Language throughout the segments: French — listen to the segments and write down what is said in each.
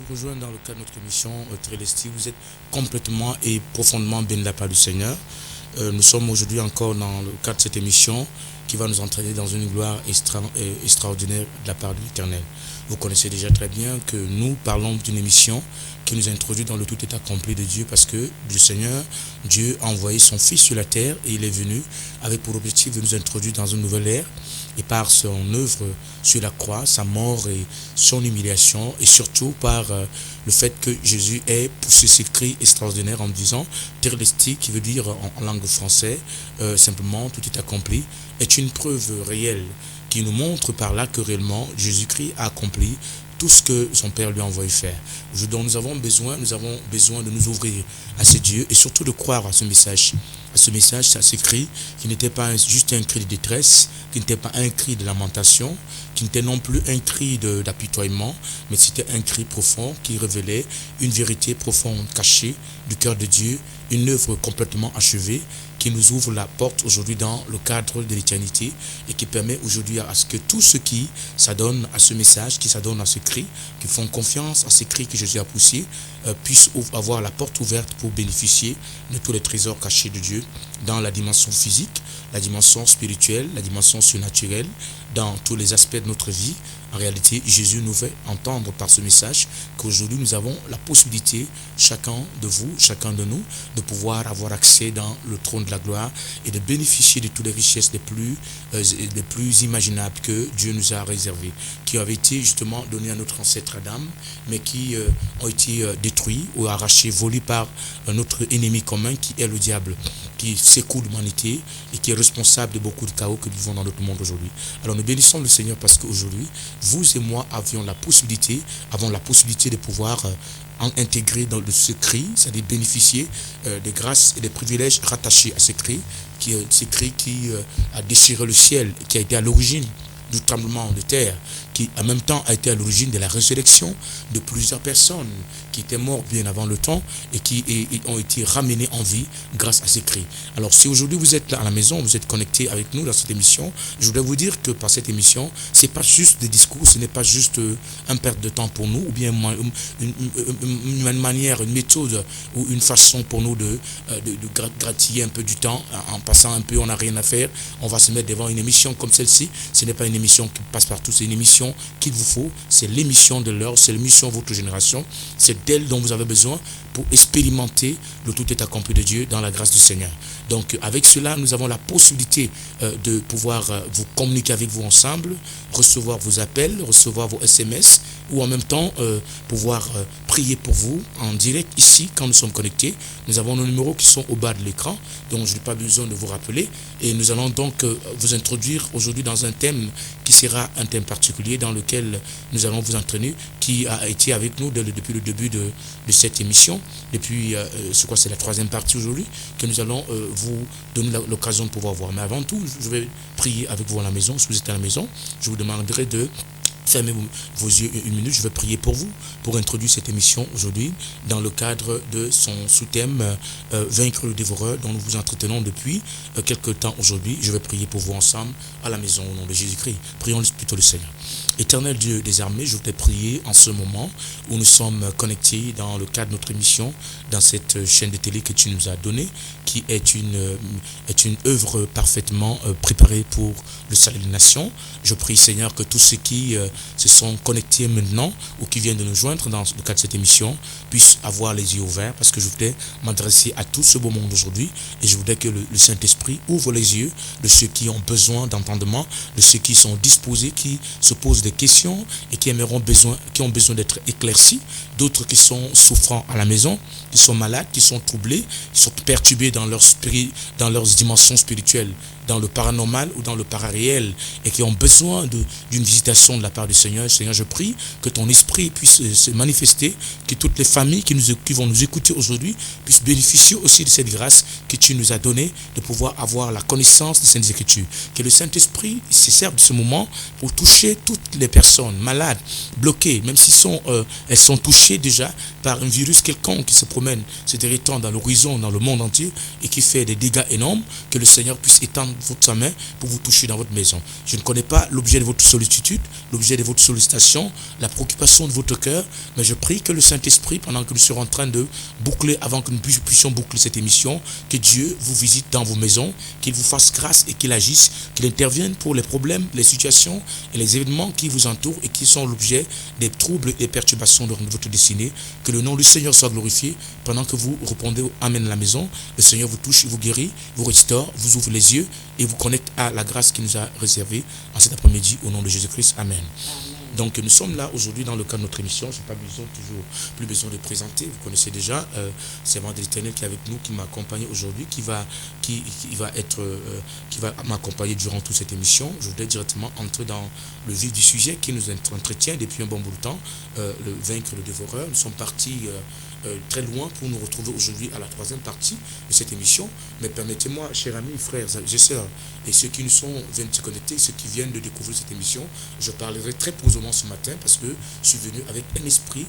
nous rejoindre dans le cadre de notre émission Télesti. Vous êtes complètement et profondément bénis de la part du Seigneur. Nous sommes aujourd'hui encore dans le cadre de cette émission qui va nous entraîner dans une gloire extraordinaire de la part de l'Éternel. Vous connaissez déjà très bien que nous parlons d'une émission qui nous introduit dans le tout état complet de Dieu, parce que le Seigneur, Dieu a envoyé son Fils sur la terre et il est venu avec pour objectif de nous introduire dans une nouvelle ère, et par son œuvre sur la croix, sa mort et son humiliation, et surtout par le fait que Jésus ait poussé ce cri extraordinaire en disant Télesti, qui veut dire en langue française simplement tout est accompli, est une preuve réelle qui nous montre par là que réellement Jésus-Christ a accompli tout ce que son Père lui a envoyé faire. Dont nous avons besoin de nous ouvrir à ce Dieu et surtout de croire à ce message, à ce cri qui n'était pas juste un cri de détresse, qui n'était pas un cri de lamentation, qui n'était non plus un cri d'apitoiement, mais c'était un cri profond qui révélait une vérité profonde cachée du cœur de Dieu, une œuvre complètement achevée qui nous ouvre la porte aujourd'hui dans le cadre de l'éternité et qui permet aujourd'hui à ce que tous ceux qui s'adonnent à ce message, qui s'adonnent à ce cri, qui font confiance à ce cri que Jésus a poussé, puissent avoir la porte ouverte pour bénéficier de tous les trésors cachés de Dieu dans la dimension physique, la dimension spirituelle, la dimension surnaturelle, dans tous les aspects de notre vie. En réalité, Jésus nous fait entendre par ce message qu'aujourd'hui nous avons la possibilité, chacun de vous, chacun de nous, de pouvoir avoir accès dans le trône de la gloire et de bénéficier de toutes les richesses les plus imaginables que Dieu nous a réservées, qui avaient été justement données à notre ancêtre Adam, mais qui ont été détruits ou arrachés, volés par notre ennemi commun qui est le diable, qui secoue l'humanité et qui est responsable de beaucoup de chaos que nous vivons dans notre monde aujourd'hui. Alors nous bénissons le Seigneur parce qu'aujourd'hui, vous et moi avons la possibilité de pouvoir intégrer dans ce cri, c'est-à-dire bénéficier des grâces et des privilèges rattachés à ce cri qui a déchiré le ciel, qui a été à l'origine du tremblement de terre, qui en même temps a été à l'origine de la résurrection de plusieurs personnes qui étaient mortes bien avant le temps et qui ont été ramenées en vie grâce à ces cris. Alors si aujourd'hui vous êtes là à la maison, vous êtes connectés avec nous dans cette émission, je voudrais vous dire que par cette émission, c'est pas juste des discours, ce n'est pas juste une perte de temps pour nous, ou bien une manière, une méthode ou une façon pour nous de gratiller un peu du temps en passant un peu, on n'a rien à faire, on va se mettre devant une émission comme celle-ci. Ce n'est pas une émission qui passe partout, c'est une émission qu'il vous faut, c'est l'émission de l'heure, c'est l'émission de votre génération, c'est d'elle dont vous avez besoin pour expérimenter le tout est accompli de Dieu dans la grâce du Seigneur. Donc avec cela, nous avons la possibilité de pouvoir vous communiquer avec vous ensemble, recevoir vos appels, recevoir vos SMS, ou en même temps pouvoir prier pour vous en direct ici quand nous sommes connectés. Nous avons nos numéros qui sont au bas de l'écran, donc je n'ai pas besoin de vous rappeler. Et nous allons donc vous introduire aujourd'hui dans un thème qui sera un thème particulier dans lequel nous allons vous entraîner, qui a été avec nous depuis le début de cette émission. Depuis, c'est la troisième partie aujourd'hui, que nous allons vous donner l'occasion de pouvoir voir. Mais avant tout, je vais prier avec vous à la maison. Si vous êtes à la maison, je vous demanderai de fermez vos yeux une minute, je vais prier pour vous, pour introduire cette émission aujourd'hui dans le cadre de son sous-thème Vaincre le dévoreur, dont nous vous entretenons depuis quelques temps aujourd'hui. Je vais prier pour vous ensemble à la maison au nom de Jésus-Christ. Prions plutôt le Seigneur. Éternel Dieu des armées, je voudrais prier en ce moment où nous sommes connectés dans le cadre de notre émission, dans cette chaîne de télé que tu nous as donnée, qui est une œuvre parfaitement préparée pour le salut des nations. Je prie Seigneur que tous ceux qui se sont connectés maintenant ou qui viennent de nous joindre dans le cadre de cette émission puissent avoir les yeux ouverts, parce que je voudrais m'adresser à tout ce beau monde aujourd'hui et je voudrais que le Saint-Esprit ouvre les yeux de ceux qui ont besoin d'entendement, de ceux qui sont disposés, qui se posent des questions et qui ont besoin d'être éclaircis, d'autres qui sont souffrants à la maison, qui sont malades, qui sont troublés, qui sont perturbés dans leur spirit, dans leurs dimensions spirituelles, dans le paranormal ou dans le pararéel, et qui ont besoin d'une visitation de la part du Seigneur. Seigneur, je prie que ton esprit puisse se manifester, que toutes les familles qui vont nous écouter aujourd'hui puissent bénéficier aussi de cette grâce que tu nous as donnée, de pouvoir avoir la connaissance des Saintes Écritures. Que le Saint-Esprit se serve de ce moment pour toucher toutes les personnes malades, bloquées, même si elles sont touchées déjà par un virus quelconque qui se promène, se détend dans l'horizon, dans le monde entier, et qui fait des dégâts énormes. Que le Seigneur puisse étendre sa main pour vous toucher dans votre maison. Je ne connais pas l'objet de votre sollicitude, l'objet de votre sollicitation, la préoccupation de votre cœur, mais je prie que le Saint-Esprit, pendant que nous serons en train de boucler, avant que nous puissions boucler cette émission, que Dieu vous visite dans vos maisons, qu'il vous fasse grâce et qu'il agisse, qu'il intervienne pour les problèmes, les situations et les événements qui vous entourent et qui sont l'objet des troubles et perturbations de votre destinée. Que le nom du Seigneur soit glorifié. Pendant que vous répondez Amen à la maison, le Seigneur vous touche, vous guérit, vous restaure, vous ouvre les yeux et vous connecte à la grâce qu'il nous a réservée en cet après-midi au nom de Jésus-Christ. Amen. Donc nous sommes là aujourd'hui dans le cadre de notre émission. Je n'ai pas plus besoin de présenter. Vous connaissez déjà, c'est Vendredi l'Éternel qui est avec nous, qui m'a accompagné aujourd'hui, qui va m'accompagner durant toute cette émission. Je voudrais directement entrer dans le vif du sujet qui nous entretient depuis un bon bout de temps, le vaincre le dévoreur. Nous sommes partis très loin pour nous retrouver aujourd'hui à la troisième partie de cette émission. Mais permettez-moi, chers amis, frères et sœurs, et ceux qui viennent se connecter, ceux qui viennent de découvrir cette émission, je parlerai très posément ce matin parce que je suis venu avec un esprit,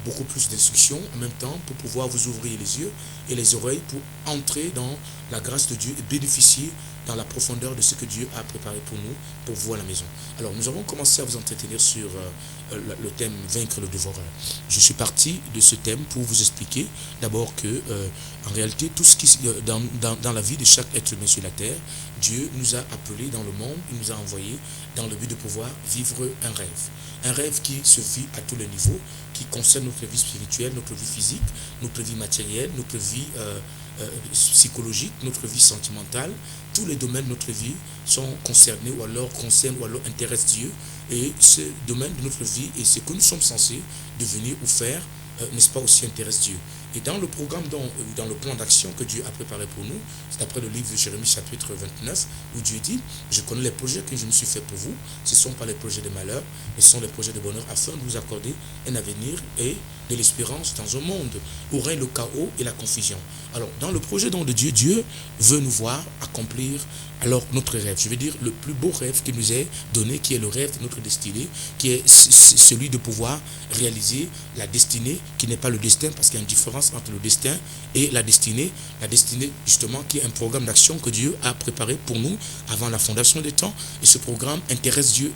beaucoup plus d'instruction en même temps pour pouvoir vous ouvrir les yeux et les oreilles pour entrer dans la grâce de Dieu et bénéficier dans la profondeur de ce que Dieu a préparé pour nous, pour vous à la maison. Alors, nous avons commencé à vous entretenir sur le thème « Vaincre le dévoreur ». Je suis parti de ce thème pour vous expliquer d'abord que, en réalité, tout ce qui dans la vie de chaque être humain sur la terre, Dieu nous a appelés dans le monde, il nous a envoyés dans le but de pouvoir vivre un rêve. Un rêve qui se vit à tous les niveaux, qui concerne notre vie spirituelle, notre vie physique, notre vie matérielle, notre vie psychologique, notre vie sentimentale. Tous les domaines de notre vie sont concernés ou alors intéressent Dieu. Et ce domaine de notre vie et ce que nous sommes censés devenir ou faire, n'est-ce pas, aussi intéresse Dieu. Et dans le programme, dans le plan d'action que Dieu a préparé pour nous, c'est après le livre de Jérémie chapitre 29, où Dieu dit, je connais les projets que je me suis fait pour vous, ce ne sont pas les projets de malheur, mais ce sont les projets de bonheur afin de vous accorder un avenir et de l'espérance dans un monde où règne le chaos et la confusion. Alors, dans le projet de Dieu, Dieu veut nous voir accomplir alors notre rêve. Je veux dire, le plus beau rêve qu'il nous ait donné, qui est le rêve de notre destinée, qui est celui de pouvoir réaliser la destinée, qui n'est pas le destin, parce qu'il y a une différence entre le destin et la destinée. La destinée, justement, qui est un programme d'action que Dieu a préparé pour nous avant la fondation des temps. Et ce programme intéresse Dieu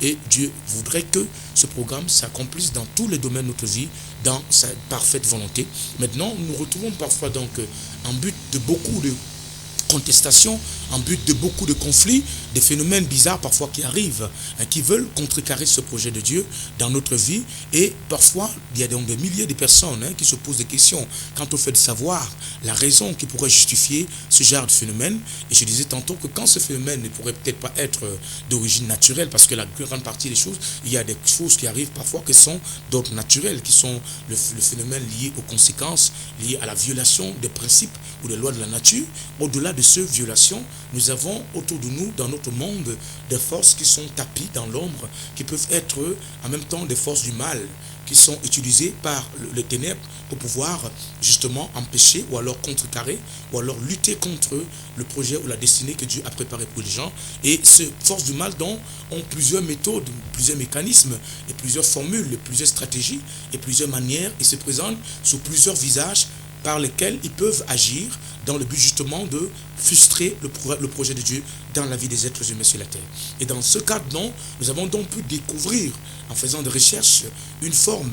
et Dieu voudrait que ce programme s'accomplisse dans tous les domaines de notre vie, dans sa parfaite volonté. Maintenant, nous nous retrouvons parfois donc en but de beaucoup de contestation, en but de beaucoup de conflits, des phénomènes bizarres parfois qui arrivent, qui veulent contrecarrer ce projet de Dieu dans notre vie. Et parfois, il y a donc des milliers de personnes qui se posent des questions quant au fait de savoir la raison qui pourrait justifier ce genre de phénomène. Et je disais tantôt que quand ce phénomène ne pourrait peut-être pas être d'origine naturelle, parce que la grande partie des choses, il y a des choses qui arrivent parfois qui sont d'ordre naturel, qui sont le phénomène lié aux conséquences, lié à la violation des principes ou des lois de la nature. Au-delà de ces violations, nous avons autour de nous, dans notre monde, des forces qui sont tapies dans l'ombre, qui peuvent être en même temps des forces du mal, qui sont utilisées par les ténèbres pour pouvoir justement empêcher ou alors contrecarrer ou alors lutter contre le projet ou la destinée que Dieu a préparé pour les gens. Et ces forces du mal ont plusieurs méthodes, plusieurs mécanismes et plusieurs formules, plusieurs stratégies et plusieurs manières et se présentent sous plusieurs visages par lesquels ils peuvent agir dans le but justement de frustrer le projet de Dieu dans la vie des êtres humains sur la terre. Et dans ce cadre, nous avons donc pu découvrir, en faisant des recherches, une forme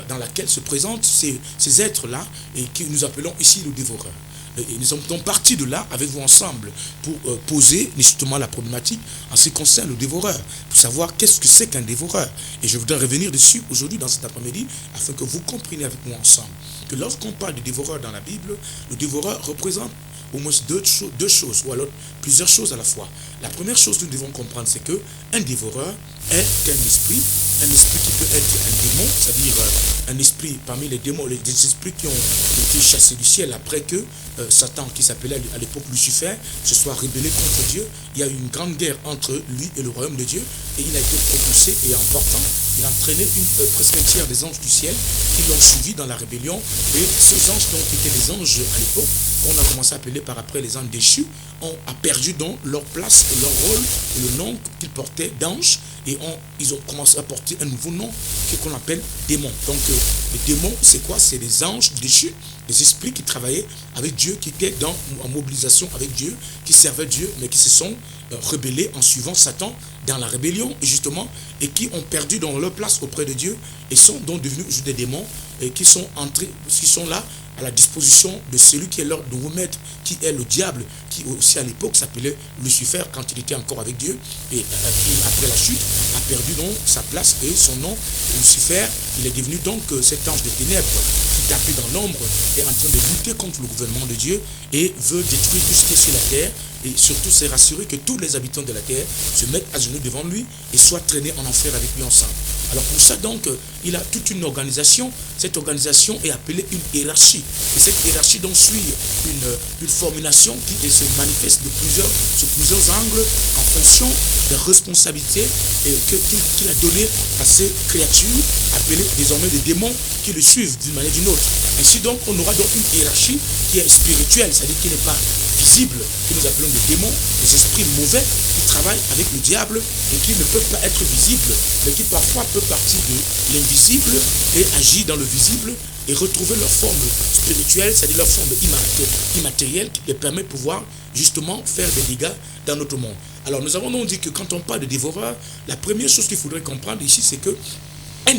dans laquelle se présentent ces êtres-là et que nous appelons ici le dévoreur. Et nous sommes donc partis de là avec vous ensemble pour poser justement la problématique en ce qui concerne le dévoreur, pour savoir qu'est-ce que c'est qu'un dévoreur. Et je voudrais revenir dessus aujourd'hui dans cet après-midi afin que vous compreniez avec moi ensemble que lorsqu'on parle de dévoreur dans la Bible, le dévoreur représente au moins deux choses, ou alors plusieurs choses à la fois. La première chose que nous devons comprendre, c'est qu'un dévoreur est un esprit qui peut être un démon, c'est-à-dire un esprit parmi les démons, les esprits qui ont été chassés du ciel après que Satan, qui s'appelait à l'époque Lucifer, se soit rébellé contre Dieu. Il y a eu une grande guerre entre lui et le royaume de Dieu, et il a été propulsé et emportant. Il a entraîné presque un tiers des anges du ciel qui l'ont suivi dans la rébellion. Et ces anges, donc, qui étaient les anges à l'époque, qu'on a commencé à appeler par après les anges déchus, a perdu donc leur place et leur rôle et le nom qu'ils portaient d'ange, et ils ont commencé à porter un nouveau nom qu'on appelle démons. Donc les démons, c'est quoi? C'est des anges déchus, des esprits qui travaillaient avec Dieu, qui étaient en mobilisation avec Dieu, qui servaient Dieu, mais qui se sont rebellés en suivant Satan dans la rébellion, et justement, et qui ont perdu dans leur place auprès de Dieu, et sont donc devenus des démons, et qui sont là à la disposition de celui qui est leur nouveau maître, qui est le diable, qui aussi à l'époque s'appelait Lucifer quand il était encore avec Dieu, et qui après la chute a perdu donc sa place et son nom. Lucifer, il est devenu donc cet ange de ténèbres qui tapait dans l'ombre, est en train de lutter contre le gouvernement de Dieu et veut détruire tout ce qui est sur la terre, et surtout c'est rassurer que tous les habitants de la terre se mettent à genoux devant lui et soient traînés en enfer avec lui ensemble. Alors pour ça donc, il a toute une organisation. Cette organisation est appelée une hiérarchie. Et cette hiérarchie donc suit une formulation qui se manifeste sous plusieurs angles en fonction des responsabilités qu'il a données à ces créatures appelées désormais des démons qui le suivent d'une manière ou d'une autre. Ainsi donc, on aura donc une hiérarchie qui est spirituelle, c'est-à-dire qui n'est pas visible, que nous appelons des démons, des esprits mauvais qui travaillent avec le diable et qui ne peuvent pas être visibles, mais qui parfois peuvent partir de l'invisible et agir dans le visible et retrouver leur forme spirituelle, c'est-à-dire leur forme immatérielle qui les permet de pouvoir justement faire des dégâts dans notre monde. Alors nous avons donc dit que quand on parle de dévoreur, la première chose qu'il faudrait comprendre ici, c'est que un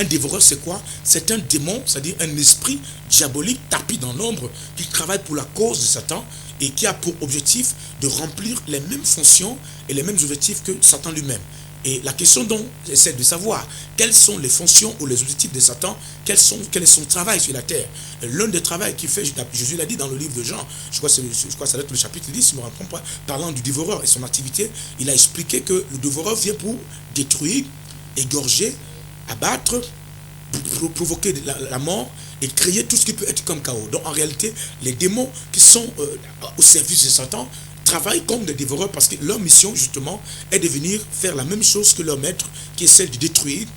dévoreur c'est quoi? C'est un démon, c'est-à-dire un esprit diabolique tapis dans l'ombre qui travaille pour la cause de Satan et qui a pour objectif de remplir les mêmes fonctions et les mêmes objectifs que Satan lui-même. Et la question donc, c'est de savoir quelles sont les fonctions ou les objectifs de Satan, quel est son travail sur la terre. L'un des travaux qu'il fait, Jésus l'a dit dans le livre de Jean, je crois que ça doit être le chapitre 10, si je ne me rappelle pas, parlant du dévoreur et son activité, il a expliqué que le dévoreur vient pour détruire, égorger, abattre, provoquer la mort et créer tout ce qui peut être comme chaos. Donc en réalité, les démons qui sont au service de Satan travaillent comme des dévoreurs parce que leur mission justement est de venir faire la même chose que leur maître, qui est celle de détruire,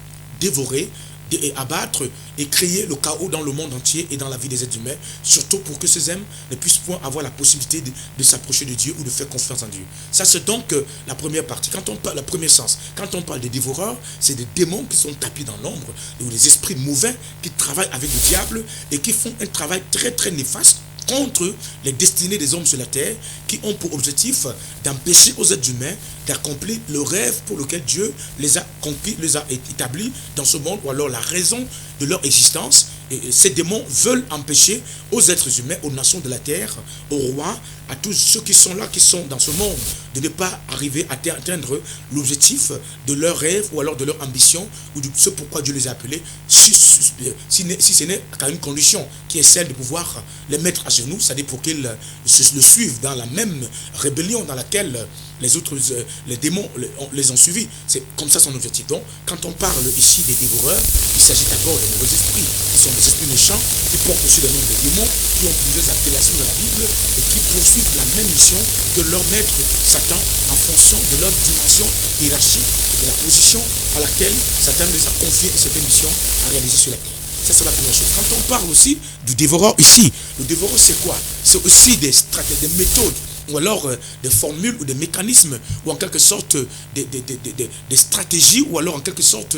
dévorer, et abattre et créer le chaos dans le monde entier et dans la vie des êtres humains, surtout pour que ces âmes ne puissent point avoir la possibilité de s'approcher de Dieu ou de faire confiance en Dieu. Ça c'est donc la première partie. Quand on parle, le premier sens, quand on parle des dévoreurs, c'est des démons qui sont tapis dans l'ombre, ou des esprits mauvais qui travaillent avec le diable et qui font un travail très très néfaste contre les destinées des hommes sur la terre, qui ont pour objectif d'empêcher aux êtres humains d'accomplir le rêve pour lequel Dieu les a conquis, les a établis dans ce monde, ou alors la raison de leur existence. Et ces démons veulent empêcher aux êtres humains, aux nations de la terre, aux rois, à tous ceux qui sont là, qui sont dans ce monde, de ne pas arriver à atteindre l'objectif de leur rêve ou alors de leur ambition ou de ce pourquoi Dieu les a appelés, si ce n'est qu'à une condition qui est celle de pouvoir les mettre à genoux, c'est-à-dire pour qu'ils le suivent dans la même rébellion dans laquelle les démons les ont suivis. C'est comme ça son objectif. Donc, quand on parle ici des dévoreurs, il s'agit d'abord de mauvais esprits, qui sont des esprits méchants, qui portent aussi le nom des démons, qui ont plusieurs appellations dans la Bible et qui poursuivent la même mission que leur maître Satan en fonction de leur dimension hiérarchique et de la position à laquelle Satan les a confié cette mission à réaliser sur la terre. Ça, c'est la première chose. Quand on parle aussi du dévoreur ici, le dévoreur, c'est quoi? C'est aussi des stratégies, des méthodes, ou alors des formules ou des mécanismes, ou en quelque sorte des stratégies, ou alors en quelque sorte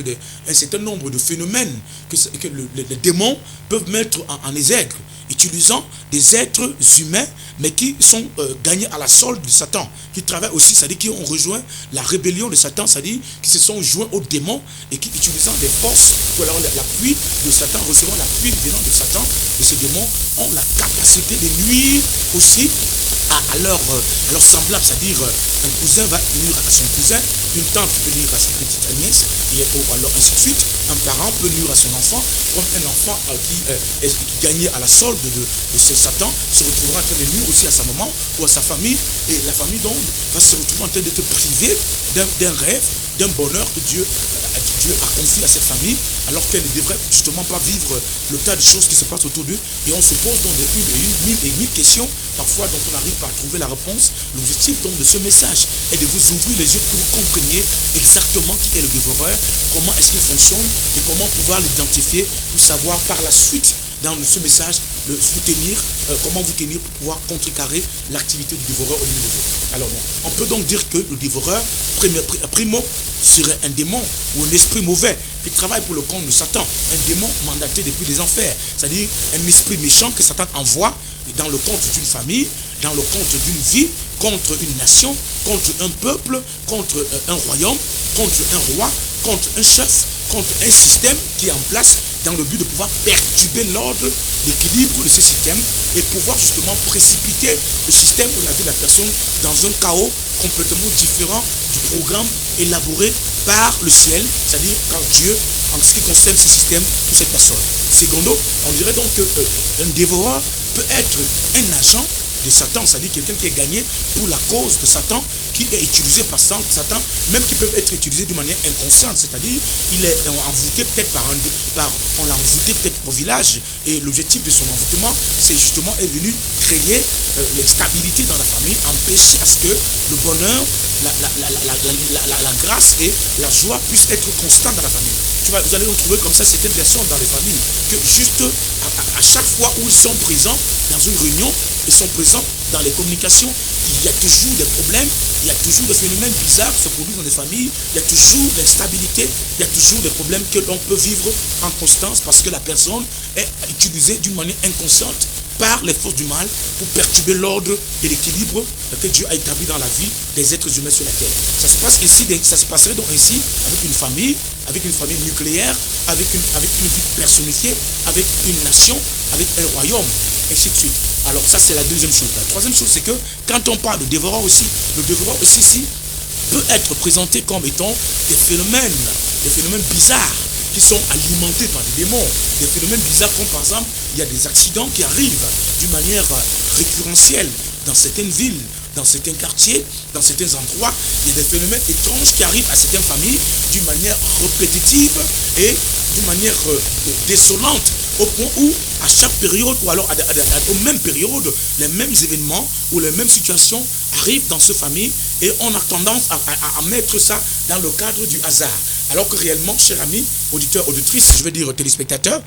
un certain nombre de phénomènes que les démons peuvent mettre en exergue, utilisant des êtres humains, mais qui sont gagnés à la solde de Satan, qui travaillent aussi, c'est-à-dire qui ont rejoint la rébellion de Satan, c'est-à-dire qui se sont joints aux démons et qui, utilisant des forces, ou alors l'appui de Satan, recevant l'appui venant de Satan, et ces démons ont la capacité de nuire aussi à leur semblable, c'est-à-dire un cousin va nuire à son cousin, une tante peut nuire à sa petite nièce, et alors ainsi de suite. Un parent peut nuire à son enfant, comme un enfant qui gagnait à la solde de ce Satan se retrouvera en train de nuire aussi à sa maman ou à sa famille, et la famille donc va se retrouver en train d'être privée d'un rêve, d'un bonheur que Dieu a confié à cette famille, alors qu'elle ne devrait justement pas vivre le tas de choses qui se passent autour d'eux. Et on se pose donc mille questions, parfois dont on n'arrive pas à trouver la réponse. L'objectif donc de ce message est de vous ouvrir les yeux pour que vous compreniez exactement qui est le dévoreur, comment est-ce qu'il fonctionne et comment pouvoir l'identifier pour savoir par la suite dans ce message, comment vous tenir pour pouvoir contrecarrer l'activité du dévoreur au milieu de vous. Alors, on peut donc dire que le dévoreur, primo, serait un démon ou un esprit mauvais qui travaille pour le compte de Satan, un démon mandaté depuis les enfers, c'est-à-dire un esprit méchant que Satan envoie dans le compte d'une famille, dans le compte d'une vie, contre une nation, contre un peuple, contre un royaume, contre un roi, contre un chef, contre un système qui est en place dans le but de pouvoir perturber l'ordre, l'équilibre de ce système et pouvoir justement précipiter le système ou la vie de la personne dans un chaos complètement différent du programme élaboré par le ciel, c'est-à-dire par Dieu en ce qui concerne ce système pour cette personne. Secondo, on dirait donc qu'un dévoreur peut être un agent de Satan, c'est-à-dire quelqu'un qui est gagné pour la cause de Satan, qui est utilisé par Satan, même qui peuvent être utilisés de manière inconsciente, c'est-à-dire il est envoûté peut-être on l'a envoûté peut-être au village, et l'objectif de son envoûtement, c'est justement est venu créer l'instabilité dans la famille, empêcher à ce que le bonheur, la grâce et la joie puissent être constants dans la famille. Vous allez retrouver comme ça certaines personnes dans les familles, que juste à chaque fois où ils sont présents dans une réunion, ils sont présents dans les communications, il y a toujours des problèmes, il y a toujours des phénomènes bizarres qui se produisent dans les familles, il y a toujours de l'instabilité, il y a toujours des problèmes que l'on peut vivre en constance parce que la personne est utilisée d'une manière inconsciente par les forces du mal pour perturber l'ordre et l'équilibre que Dieu a établi dans la vie des êtres humains sur la terre. Ça se passe ici, ça se passerait donc ainsi avec une famille nucléaire, avec une vie personnifiée, avec une nation, avec un royaume, ainsi de suite. Alors ça c'est la deuxième chose. La troisième chose c'est que quand on parle de dévoreur aussi, le dévoreur aussi ici peut être présenté comme étant des phénomènes bizarres qui sont alimentés par des démons, des phénomènes bizarres comme par exemple, il y a des accidents qui arrivent d'une manière récurrentielle dans certaines villes, dans certains quartiers, dans certains endroits, il y a des phénomènes étranges qui arrivent à certaines familles d'une manière répétitive et d'une manière désolante, au point où à chaque période ou alors aux mêmes périodes, les mêmes événements ou les mêmes situations arrivent dans ces familles et on a tendance à mettre ça dans le cadre du hasard. Alors que réellement, chers amis, auditeurs, auditrices, je veux dire téléspectateurs,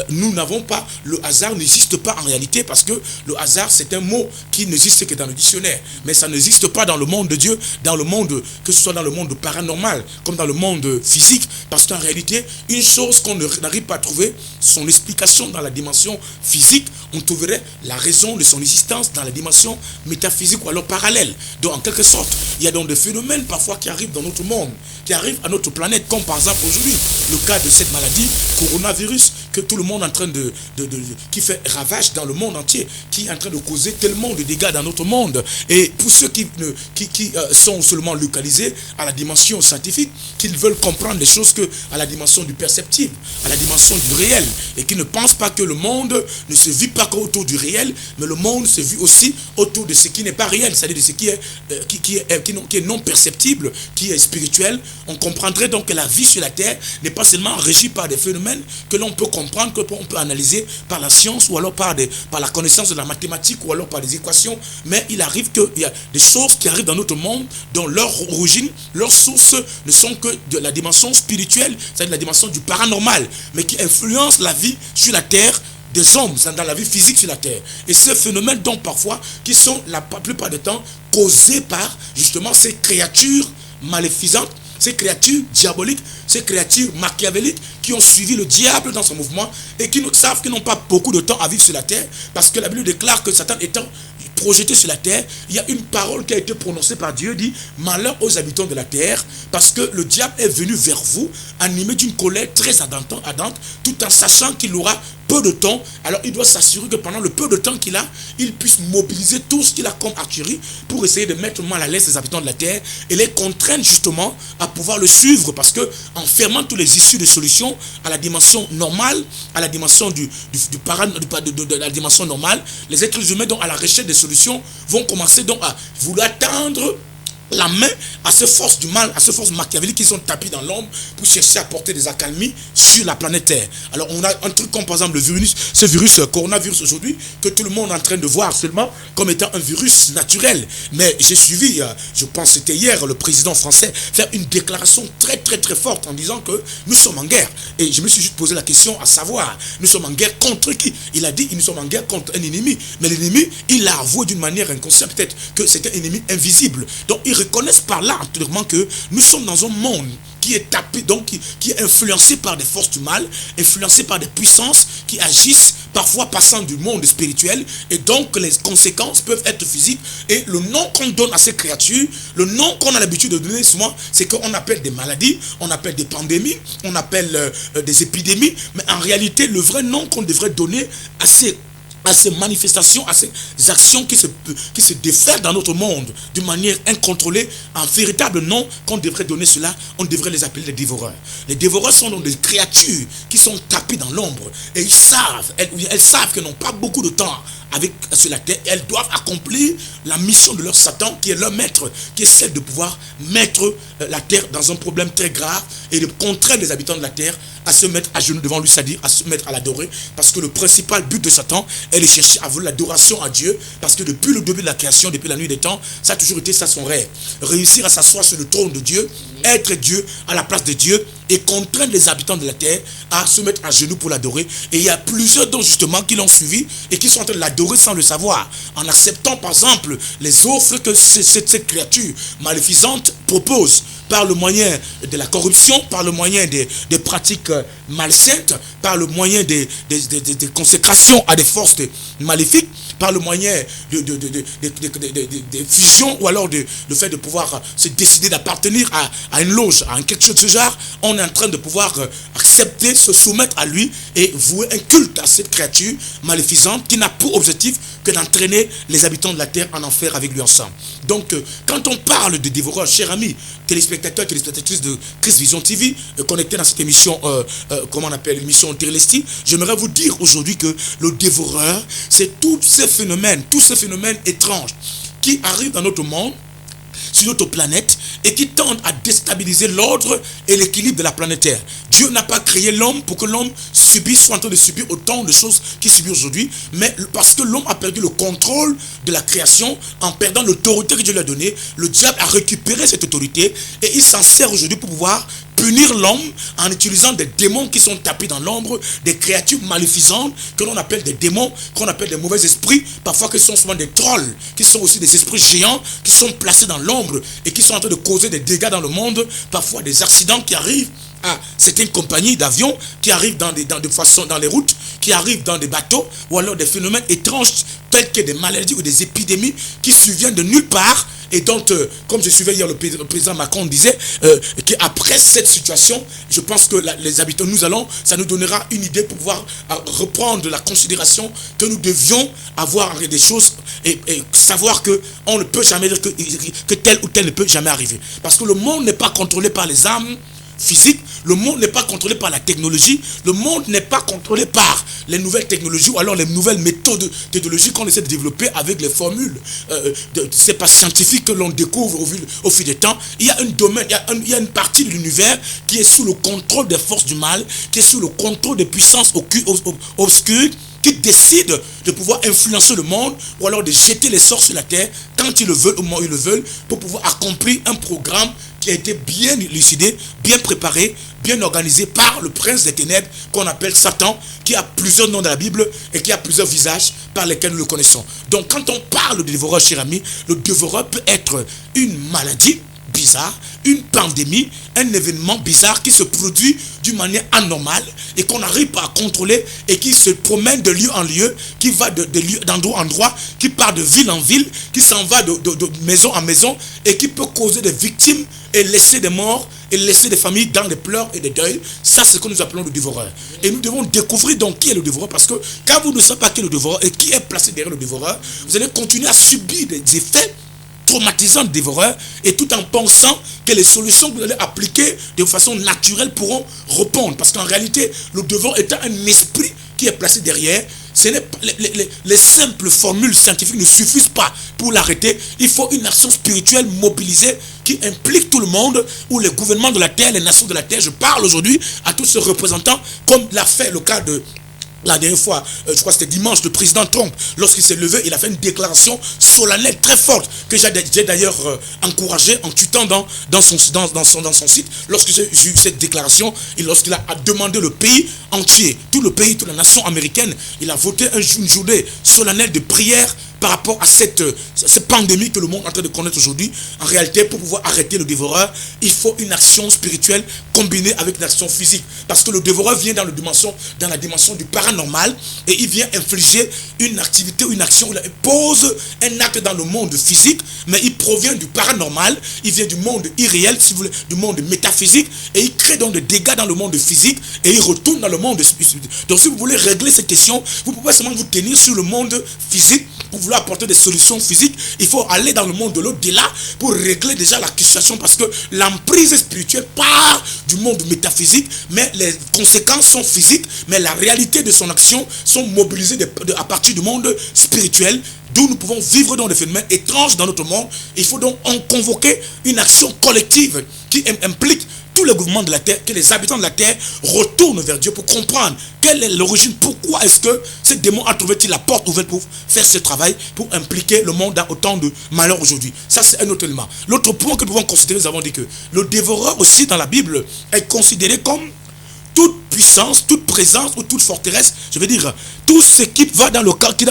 nous n'avons pas, le hasard n'existe pas en réalité parce que le hasard c'est un mot qui n'existe que dans le dictionnaire. Mais ça n'existe pas dans le monde de Dieu, dans le monde, que ce soit dans le monde paranormal, comme dans le monde physique, parce qu'en réalité, une chose qu'on n'arrive pas à trouver, son explication dans la dimension physique, on trouverait la raison de son existence dans la dimension métaphysique ou alors parallèle. Donc en quelque sorte, il y a donc des phénomènes parfois qui arrivent dans notre monde, qui arrivent à notre planète, comme par exemple aujourd'hui, le cas de cette maladie, coronavirus, que tout le monde est en train qui fait ravage dans le monde entier, qui est en train de causer tellement de dégâts dans notre monde. Et pour ceux qui sont seulement localisés à la dimension scientifique, qu'ils veulent comprendre les choses que à la dimension du perceptible, à la dimension du réel, et qui ne pensent pas que le monde ne se vit pas qu'autour du réel, mais le monde se vit aussi autour de ce qui n'est pas réel, c'est-à-dire de ce qui est non perceptible, qui est spirituel. On comprendrait donc que la vie sur la terre n'est pas seulement régie par des phénomènes que l'on peut comprendre, que l'on peut analyser par la science ou alors par la connaissance de la mathématique ou alors par des équations, mais il arrive qu'il y a des choses qui arrivent dans notre monde dont leur origine, leur source ne sont que de la dimension spirituelle, c'est-à-dire la dimension du paranormal, mais qui influencent la vie sur la terre des hommes, dans la vie physique sur la terre. Et ces phénomènes donc parfois qui sont la plupart du temps causés par justement ces créatures maléfisantes, ces créatures diaboliques, ces créatures machiavéliques qui ont suivi le diable dans son mouvement et qui savent qu'ils n'ont pas beaucoup de temps à vivre sur la terre, parce que la Bible déclare que Satan étant projeté sur la terre, il y a une parole qui a été prononcée par Dieu, dit « Malheur aux habitants de la terre, parce que le diable est venu vers vous, animé d'une colère très ardente, tout en sachant qu'il aura peu de temps. Alors il doit s'assurer que pendant le peu de temps qu'il a, il puisse mobiliser tout ce qu'il a comme artillerie pour essayer de mettre mal à l'aise les habitants de la terre et les contraindre justement à pouvoir le suivre, parce que en fermant tous les issues de solutions à la dimension normale, à la dimension de la dimension normale, les êtres humains donc à la recherche des solutions vont commencer donc à vouloir tendre la main à ces forces du mal, à ces forces machiavéliques qui sont tapées dans l'ombre pour chercher à porter des accalmies sur la planète Terre. Alors on a un truc comme par exemple le virus, ce virus coronavirus aujourd'hui, que tout le monde est en train de voir seulement comme étant un virus naturel. Mais j'ai suivi, je pense que c'était hier, le président français faire une déclaration très très très forte en disant que nous sommes en guerre. Et je me suis juste posé la question à savoir, nous sommes en guerre contre qui? Il a dit, nous sommes en guerre contre un ennemi. Mais l'ennemi, il l'a avoué d'une manière inconsciente peut-être que c'est un ennemi invisible. Donc ils reconnaissent par là entièrement que nous sommes dans un monde qui est tapé, donc qui est influencé par des forces du mal, influencé par des puissances qui agissent, parfois passant du monde spirituel, et donc les conséquences peuvent être physiques. Et le nom qu'on donne à ces créatures, le nom qu'on a l'habitude de donner souvent, c'est qu'on appelle des maladies, on appelle des pandémies, on appelle des épidémies, mais en réalité, le vrai nom qu'on devrait donner à ces manifestations, à ces actions qui se déferlent dans notre monde d'une manière incontrôlée, un véritable nom qu'on devrait donner cela, on devrait les appeler les dévoreurs. Les dévoreurs sont donc des créatures qui sont tapées dans l'ombre et elles savent qu'elles n'ont pas beaucoup de temps sur la terre. Elles doivent accomplir la mission de leur Satan qui est leur maître, qui est celle de pouvoir mettre la terre dans un problème très grave et de contraindre les habitants de la terre à se mettre à genoux devant lui, c'est-à-dire à se mettre à l'adorer, parce que le principal but de Satan est de chercher à vouloir l'adoration à Dieu, parce que depuis le début de la création, depuis la nuit des temps, ça a toujours été ça son rêve. Réussir à s'asseoir sur le trône de Dieu, être Dieu à la place de Dieu, et contraindre les habitants de la terre à se mettre à genoux pour l'adorer. Et il y a plusieurs dont justement qui l'ont suivi et qui sont en train de l'adorer sans le savoir, en acceptant par exemple les offres que cette créature maléficente propose par le moyen de la corruption, par le moyen des pratiques malsaines, par le moyen des consécrations à des forces maléfiques, par le moyen des fusions, ou alors le fait de pouvoir se décider d'appartenir à une loge, à quelque chose de ce genre. On est en train de pouvoir accepter, se soumettre à lui et vouer un culte à cette créature maléficente qui n'a pour objectif que d'entraîner les habitants de la terre en enfer avec lui ensemble. Donc, quand on parle de dévoreurs, chers amis, téléspectateurs, téléspectatrices de Christ Vision TV, connectés dans cette émission, comment on appelle, l'émission Télesti, j'aimerais vous dire aujourd'hui que le dévoreur, c'est tous ces phénomènes étranges qui arrivent dans notre monde, sur notre planète, et qui tendent à déstabiliser l'ordre et l'équilibre de la planète Terre. Dieu n'a pas créé l'homme pour que l'homme soit en train de subir autant de choses qu'il subit aujourd'hui, mais parce que l'homme a perdu le contrôle de la création, en perdant l'autorité que Dieu lui a donnée, le diable a récupéré cette autorité, et il s'en sert aujourd'hui pour pouvoir punir l'homme en utilisant des démons qui sont tapés dans l'ombre, des créatures maléfisantes que l'on appelle des démons, qu'on appelle des mauvais esprits, parfois que ce sont souvent des trolls, qui sont aussi des esprits géants, qui sont placés dans l'ombre et qui sont en train de causer des dégâts dans le monde, parfois des accidents qui arrivent à certaines compagnies d'avions, qui arrivent dans les routes, qui arrivent dans des bateaux, ou alors des phénomènes étranges tels que des maladies ou des épidémies qui surviennent de nulle part. Et donc, comme je suivais hier le président Macron disait qu'après cette situation, je pense que les habitants, ça nous donnera une idée pour pouvoir reprendre la considération que nous devions avoir des choses et savoir qu'on ne peut jamais dire que tel ou tel ne peut jamais arriver. Parce que le monde n'est pas contrôlé par les armes physique, le monde n'est pas contrôlé par la technologie, le monde n'est pas contrôlé par les nouvelles technologies ou alors les nouvelles méthodes technologiques qu'on essaie de développer avec les formules c'est pas scientifique que l'on découvre au fil du temps. Il y a un domaine, il y a une partie de l'univers qui est sous le contrôle des forces du mal, qui est sous le contrôle des puissances obscures, qui décident de pouvoir influencer le monde ou alors de jeter les sorts sur la terre quand ils le veulent, au moment où ils le veulent, pour pouvoir accomplir un programme qui a été bien élucidé, bien préparé, bien organisé par le prince des ténèbres qu'on appelle Satan, qui a plusieurs noms dans la Bible et qui a plusieurs visages par lesquels nous le connaissons. Donc quand on parle de dévoreur, cher ami, le dévoreur peut être une maladie bizarre, une pandémie, un événement bizarre qui se produit d'une manière anormale et qu'on n'arrive pas à contrôler et qui se promène de lieu en lieu, qui va d'endroit en endroit, qui part de ville en ville, qui s'en va de maison en maison et qui peut causer des victimes et laisser des morts et laisser des familles dans des pleurs et des deuils. Ça, c'est ce que nous appelons le dévoreur. Et nous devons découvrir donc qui est le dévoreur, parce que quand vous ne savez pas qui est le dévoreur et qui est placé derrière le dévoreur, vous allez continuer à subir des effets traumatisant le dévoreur, et tout en pensant que les solutions que vous allez appliquer de façon naturelle pourront répondre. Parce qu'en réalité, le dévoreur étant un esprit qui est placé derrière, Les simples formules scientifiques ne suffisent pas pour l'arrêter. Il faut une action spirituelle mobilisée qui implique tout le monde, où les gouvernements de la terre, les nations de la terre, je parle aujourd'hui à tous ces représentants, comme l'a fait le cas de... La dernière fois, je crois que c'était dimanche, le président Trump, lorsqu'il s'est levé, il a fait une déclaration solennelle très forte que j'ai d'ailleurs encouragé en tweetant dans son site. Lorsque j'ai eu cette déclaration et lorsqu'il a demandé le pays entier, tout le pays, toute la nation américaine, il a voté une journée solennelle de prière par rapport à cette pandémie que le monde est en train de connaître aujourd'hui. En réalité, pour pouvoir arrêter le dévoreur, il faut une action spirituelle combinée avec une action physique. Parce que le dévoreur vient dans la dimension du paranormal et il vient infliger une activité ou une action. Il pose un acte dans le monde physique, mais il provient du paranormal, il vient du monde irréel, si vous voulez, du monde métaphysique, et il crée donc des dégâts dans le monde physique et il retourne dans le monde spirituel. Donc si vous voulez régler cette question, vous pouvez seulement vous tenir sur le monde physique. Pour vouloir apporter des solutions physiques, il faut aller dans le monde de l'au-delà pour régler déjà la situation, parce que l'emprise spirituelle part du monde métaphysique, mais les conséquences sont physiques, mais la réalité de son action sont mobilisées à partir du monde spirituel, d'où nous pouvons vivre dans des phénomènes étranges dans notre monde. Il faut donc en convoquer une action collective qui implique tous les gouvernements de la terre, que les habitants de la terre retournent vers Dieu pour comprendre quelle est l'origine, pourquoi est-ce que ce démon a trouvé-il la porte ouverte pour faire ce travail, pour impliquer le monde dans autant de malheurs aujourd'hui. Ça, c'est un autre élément. L'autre point que nous pouvons considérer, nous avons dit que le dévoreur aussi dans la Bible est considéré comme toute puissance, toute présence ou toute forteresse, je veux dire, tout ce qui va dans le cas, qui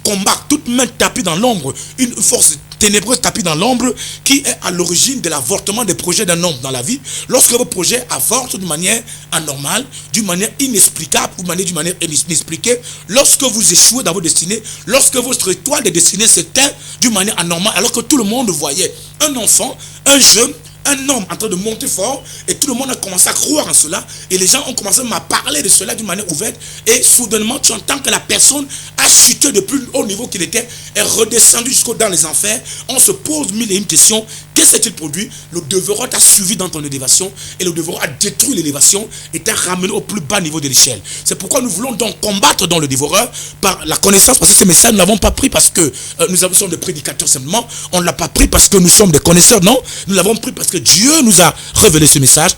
combat, toute main tapée dans l'ombre, une force ténébreuse tapée dans l'ombre, qui est à l'origine de l'avortement des projets d'un homme dans la vie. Lorsque vos projets avortent d'une manière anormale, d'une manière inexplicable, ou d'une manière inexpliquée, lorsque vous échouez dans vos destinées, lorsque votre étoile de destinée s'éteint d'une manière anormale, alors que tout le monde voyait un enfant, un jeune, un homme en train de monter fort, et tout le monde a commencé à croire en cela, et les gens ont commencé à parler de cela d'une manière ouverte, et soudainement tu entends que la personne a chuté de plus haut niveau qu'il était, est redescendu jusqu'au dans les enfers. On se pose mille et une questions. Qu'est-ce s'est-il produit? Le dévoreur t'a suivi dans ton élévation, et le dévoreur a détruit l'élévation et t'a ramené au plus bas niveau de l'échelle. C'est pourquoi nous voulons donc combattre dans le dévoreur par la connaissance, parce que ce message nous l'avons pas pris parce que nous sommes des prédicateurs simplement, on ne l'a pas pris parce que nous sommes des connaisseurs, non, nous l'avons pris parce que Dieu nous a révélé ce message.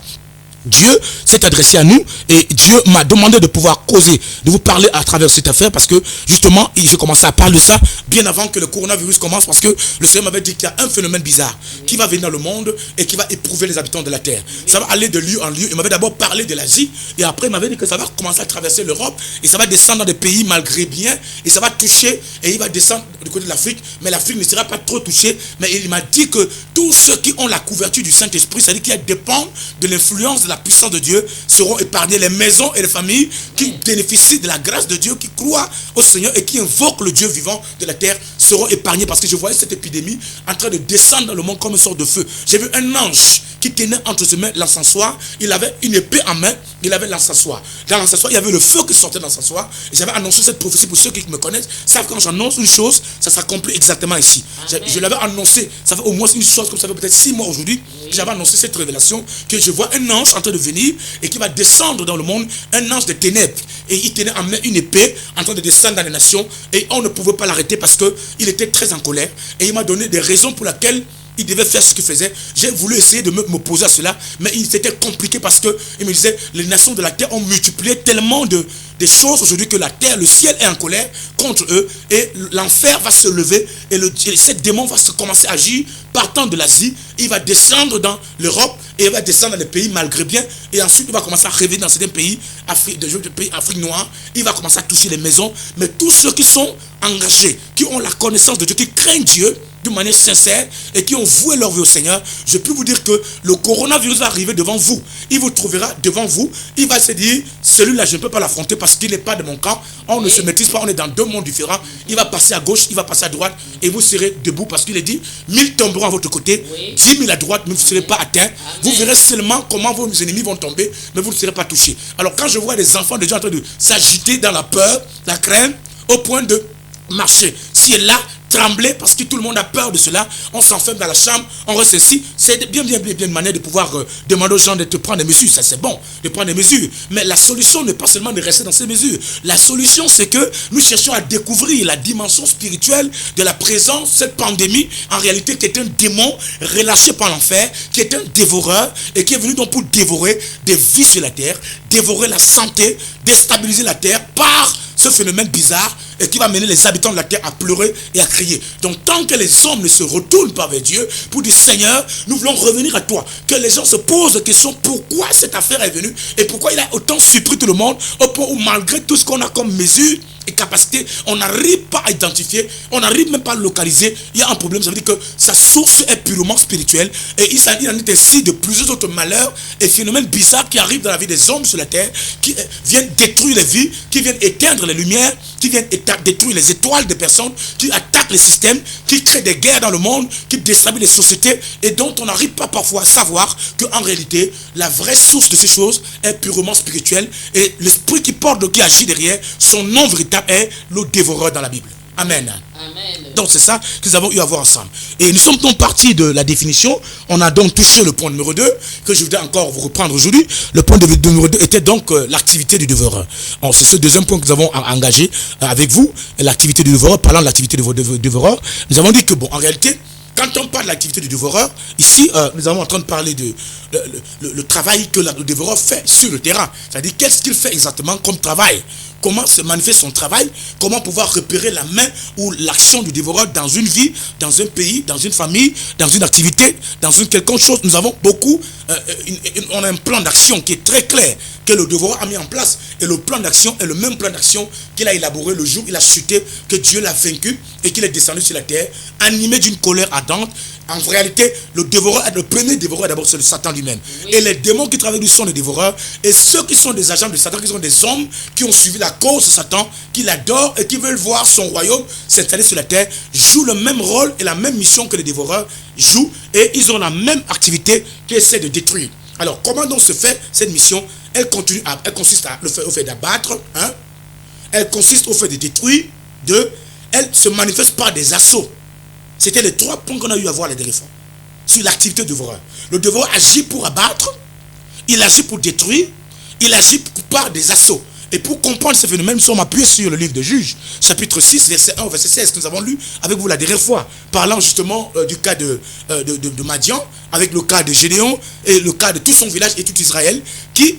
Dieu s'est adressé à nous et Dieu m'a demandé de pouvoir causer, de vous parler à travers cette affaire, parce que justement, j'ai commencé à parler de ça bien avant que le coronavirus commence, parce que le Seigneur m'avait dit qu'il y a un phénomène bizarre qui va venir dans le monde et qui va éprouver les habitants de la terre. Ça va aller de lieu en lieu. Il m'avait d'abord parlé de l'Asie et après il m'avait dit que ça va commencer à traverser l'Europe et ça va descendre dans des pays malgré bien et ça va toucher et il va descendre du côté de l'Afrique, mais l'Afrique ne sera pas trop touchée. Mais il m'a dit que tous ceux qui ont la couverture du Saint-Esprit, c'est-à-dire qui dépendent de l'influence de la puissance de Dieu, seront épargnés. Les maisons et les familles qui bénéficient de la grâce de Dieu, qui croient au Seigneur et qui invoquent le Dieu vivant de la terre, seront épargnés, parce que je voyais cette épidémie en train de descendre dans le monde comme une sorte de feu. J'ai vu un ange qui tenait entre ses mains l'encensoir, il avait une épée en main, il avait l'encensoir. Dans l'encensoir, il y avait le feu qui sortait de l'encensoir. Et j'avais annoncé cette prophétie pour ceux qui me connaissent, savent quand j'annonce une chose, ça s'accomplit exactement ici. Je l'avais annoncé, ça fait au moins une chose comme ça fait peut-être 6 mois aujourd'hui, j'avais annoncé cette révélation, que je vois un ange en train de venir et qui va descendre dans le monde, un ange de ténèbres. Et il tenait en main une épée en train de descendre dans les nations et on ne pouvait pas l'arrêter parce qu'il était très en colère. Et il m'a donné des raisons pour lesquelles il devait faire ce qu'il faisait. J'ai voulu essayer de m'opposer à cela, mais c'était compliqué parce que il me disait, les nations de la terre ont multiplié tellement des choses aujourd'hui que la terre, le ciel est en colère contre eux et l'enfer va se lever et cette démon va commencer à agir partant de l'Asie. Il va descendre dans l'Europe et il va descendre dans les pays malgré bien et ensuite il va commencer à revenir dans certains pays, Afrique noire. Il va commencer à toucher les maisons, mais tous ceux qui sont engagés, qui ont la connaissance de Dieu, qui craignent Dieu d'une manière sincère et qui ont voué leur vie au Seigneur, je peux vous dire que le coronavirus va arriver devant vous. Il vous trouvera devant vous. Il va se dire, celui-là, je ne peux pas l'affronter parce qu'il n'est pas de mon camp. On ne se maîtrise pas, on est dans 2 mondes différents. Il va passer à gauche, il va passer à droite et vous serez debout parce qu'il est dit, 1000 tomberont à votre côté, 10 000 à droite, mais vous ne serez pas atteints. Vous verrez seulement comment vos ennemis vont tomber, mais vous ne serez pas touchés. Alors quand je vois des enfants déjà en train de s'agiter dans la peur, la crainte, au point de marcher, si et là, trembler parce que tout le monde a peur de cela. On s'enferme dans la chambre, on reste ici. C'est bien une manière de pouvoir demander aux gens de te prendre des mesures. Ça, c'est bon, de prendre des mesures. Mais la solution n'est pas seulement de rester dans ces mesures. La solution, c'est que nous cherchons à découvrir la dimension spirituelle de la présence, cette pandémie, en réalité, qui est un démon relâché par l'enfer, qui est un dévoreur et qui est venu donc pour dévorer des vies sur la terre, dévorer la santé, déstabiliser la terre par ce phénomène bizarre et qui va mener les habitants de la terre à pleurer et à crier. Donc tant que les hommes ne se retournent pas vers Dieu pour dire Seigneur, nous voulons revenir à toi, que les gens se posent la question pourquoi cette affaire est venue et pourquoi il a autant surpris tout le monde au point où malgré tout ce qu'on a comme mesure et capacité, on n'arrive pas à identifier, on n'arrive même pas à localiser. Il y a un problème, ça veut dire que sa source est purement spirituelle et il en est ainsi de plusieurs autres malheurs et phénomènes bizarres qui arrivent dans la vie des hommes sur la terre, qui viennent détruire les vies, qui viennent éteindre les lumières, qui viennent détruire les étoiles des personnes, qui attaquent les systèmes, qui créent des guerres dans le monde, qui déstabilisent les sociétés et dont on n'arrive pas parfois à savoir qu'en réalité, la vraie source de ces choses est purement spirituelle et l'esprit qui porte, qui agit derrière, son nom véritable est le dévoreur dans la Bible. Amen. Amen. Donc c'est ça que nous avons eu à voir ensemble. Et nous sommes donc partis de la définition. On a donc touché le point numéro 2, que je voudrais encore vous reprendre aujourd'hui. Le point numéro 2 était donc l'activité du dévoreur. C'est ce deuxième point que nous avons engagé avec vous, l'activité du dévoreur. Parlant de l'activité du dévoreur, nous avons dit que bon, en réalité, quand on parle de l'activité du dévoreur, ici, nous sommes en train de parler de le travail que le dévoreur fait sur le terrain. C'est-à-dire, qu'est-ce qu'il fait exactement comme travail? Comment se manifeste son travail? Comment pouvoir repérer la main ou l'action du dévoreur dans une vie, dans un pays, dans une famille, dans une activité, dans une quelconque chose? Nous avons beaucoup, on a un plan d'action qui est très clair, que le dévoreur a mis en place. Et le plan d'action est le même plan d'action qu'il a élaboré le jour où il a chuté, que Dieu l'a vaincu et qu'il est descendu sur la terre, animé d'une colère ardente. En réalité, le dévoreur, le premier dévoreur d'abord, c'est le Satan lui-même. Oui. Et les démons qui travaillent lui sont les dévoreurs. Et ceux qui sont des agents de Satan, qui sont des hommes qui ont suivi la cause de Satan, qui l'adorent et qui veulent voir son royaume s'installer sur la terre, jouent le même rôle et la même mission que les dévoreurs jouent. Et ils ont la même activité qui essaie de détruire. Alors, comment donc se fait cette mission? Elle consiste au fait d'abattre, hein? Elle consiste au fait de détruire, elle se manifeste par des assauts. C'était les 3 points qu'on a eu à voir la dernière fois sur l'activité du dévoreur. Le dévoreur agit pour abattre, il agit pour détruire, il agit par des assauts. Et pour comprendre ce phénomène, nous sommes appuyés sur le livre de Juges, chapitre 6, verset 1 au verset 16, que nous avons lu avec vous la dernière fois, parlant justement du cas de Madian, avec le cas de Gédéon et le cas de tout son village et tout Israël, qui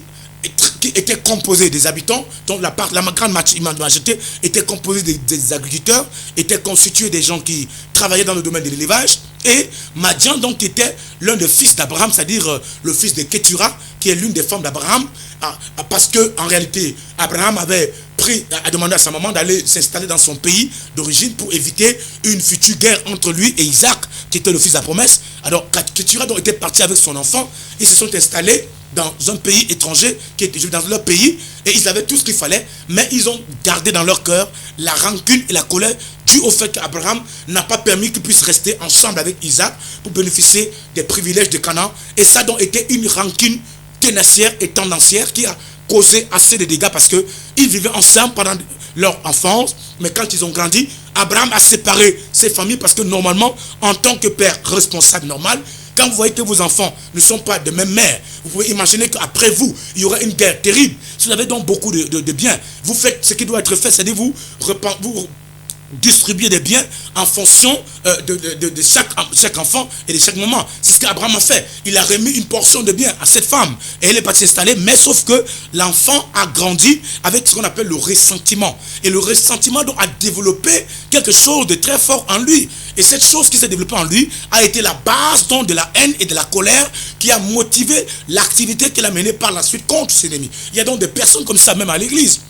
était composé des habitants, dont la grande majorité était composée des agriculteurs, était constituée des gens qui travaillaient dans le domaine de l'élevage, et Madian donc était l'un des fils d'Abraham, c'est-à-dire le fils de Ketura, qui est l'une des femmes d'Abraham, parce que en réalité Abraham avait demandé à sa maman d'aller s'installer dans son pays d'origine pour éviter une future guerre entre lui et Isaac, qui était le fils de la promesse. Alors Ketura donc était parti avec son enfant, ils se sont installés dans un pays étranger, qui était dans leur pays, et ils avaient tout ce qu'il fallait, mais ils ont gardé dans leur cœur la rancune et la colère due au fait qu'Abraham n'a pas permis qu'ils puissent rester ensemble avec Isaac pour bénéficier des privilèges de Canaan. Et ça a donc été une rancune tenacière et tendancière qui a causé assez de dégâts parce qu'ils vivaient ensemble pendant leur enfance, mais quand ils ont grandi, Abraham a séparé ses familles parce que normalement, en tant que père responsable normal, quand vous voyez que vos enfants ne sont pas de même mère, vous pouvez imaginer qu'après vous, il y aura une guerre terrible. Si vous avez donc beaucoup de biens, vous faites ce qui doit être fait, c'est-à-dire vous distribuer des biens en fonction de chaque enfant et de chaque moment. C'est ce qu'Abraham a fait. Il a remis une portion de biens à cette femme et elle est partie s'installer, mais sauf que l'enfant a grandi avec ce qu'on appelle le ressentiment. Et le ressentiment donc a développé quelque chose de très fort en lui. Et cette chose qui s'est développée en lui a été la base donc de la haine et de la colère qui a motivé l'activité qu'il a menée par la suite contre ses ennemis. Il y a donc des personnes comme ça même à l'église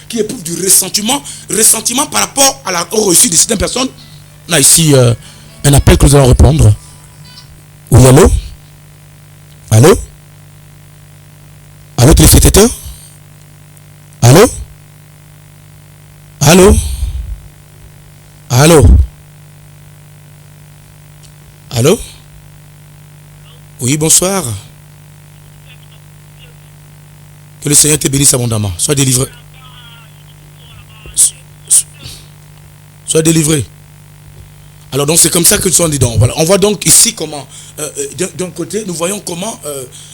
qui éprouvent du ressentiment par rapport au reçu de certaines personnes. On a ici un appel que nous allons répondre. Oui, allô? Allô? Allô, téléspectateur? Allô? Allô? Allô? Allô? Oui, bonsoir. Que le Seigneur te bénisse abondamment. Sois délivré. Sois délivré. Alors donc c'est comme ça que nous sommes dit. Donc, voilà. On voit donc ici comment, d'un côté, nous voyons comment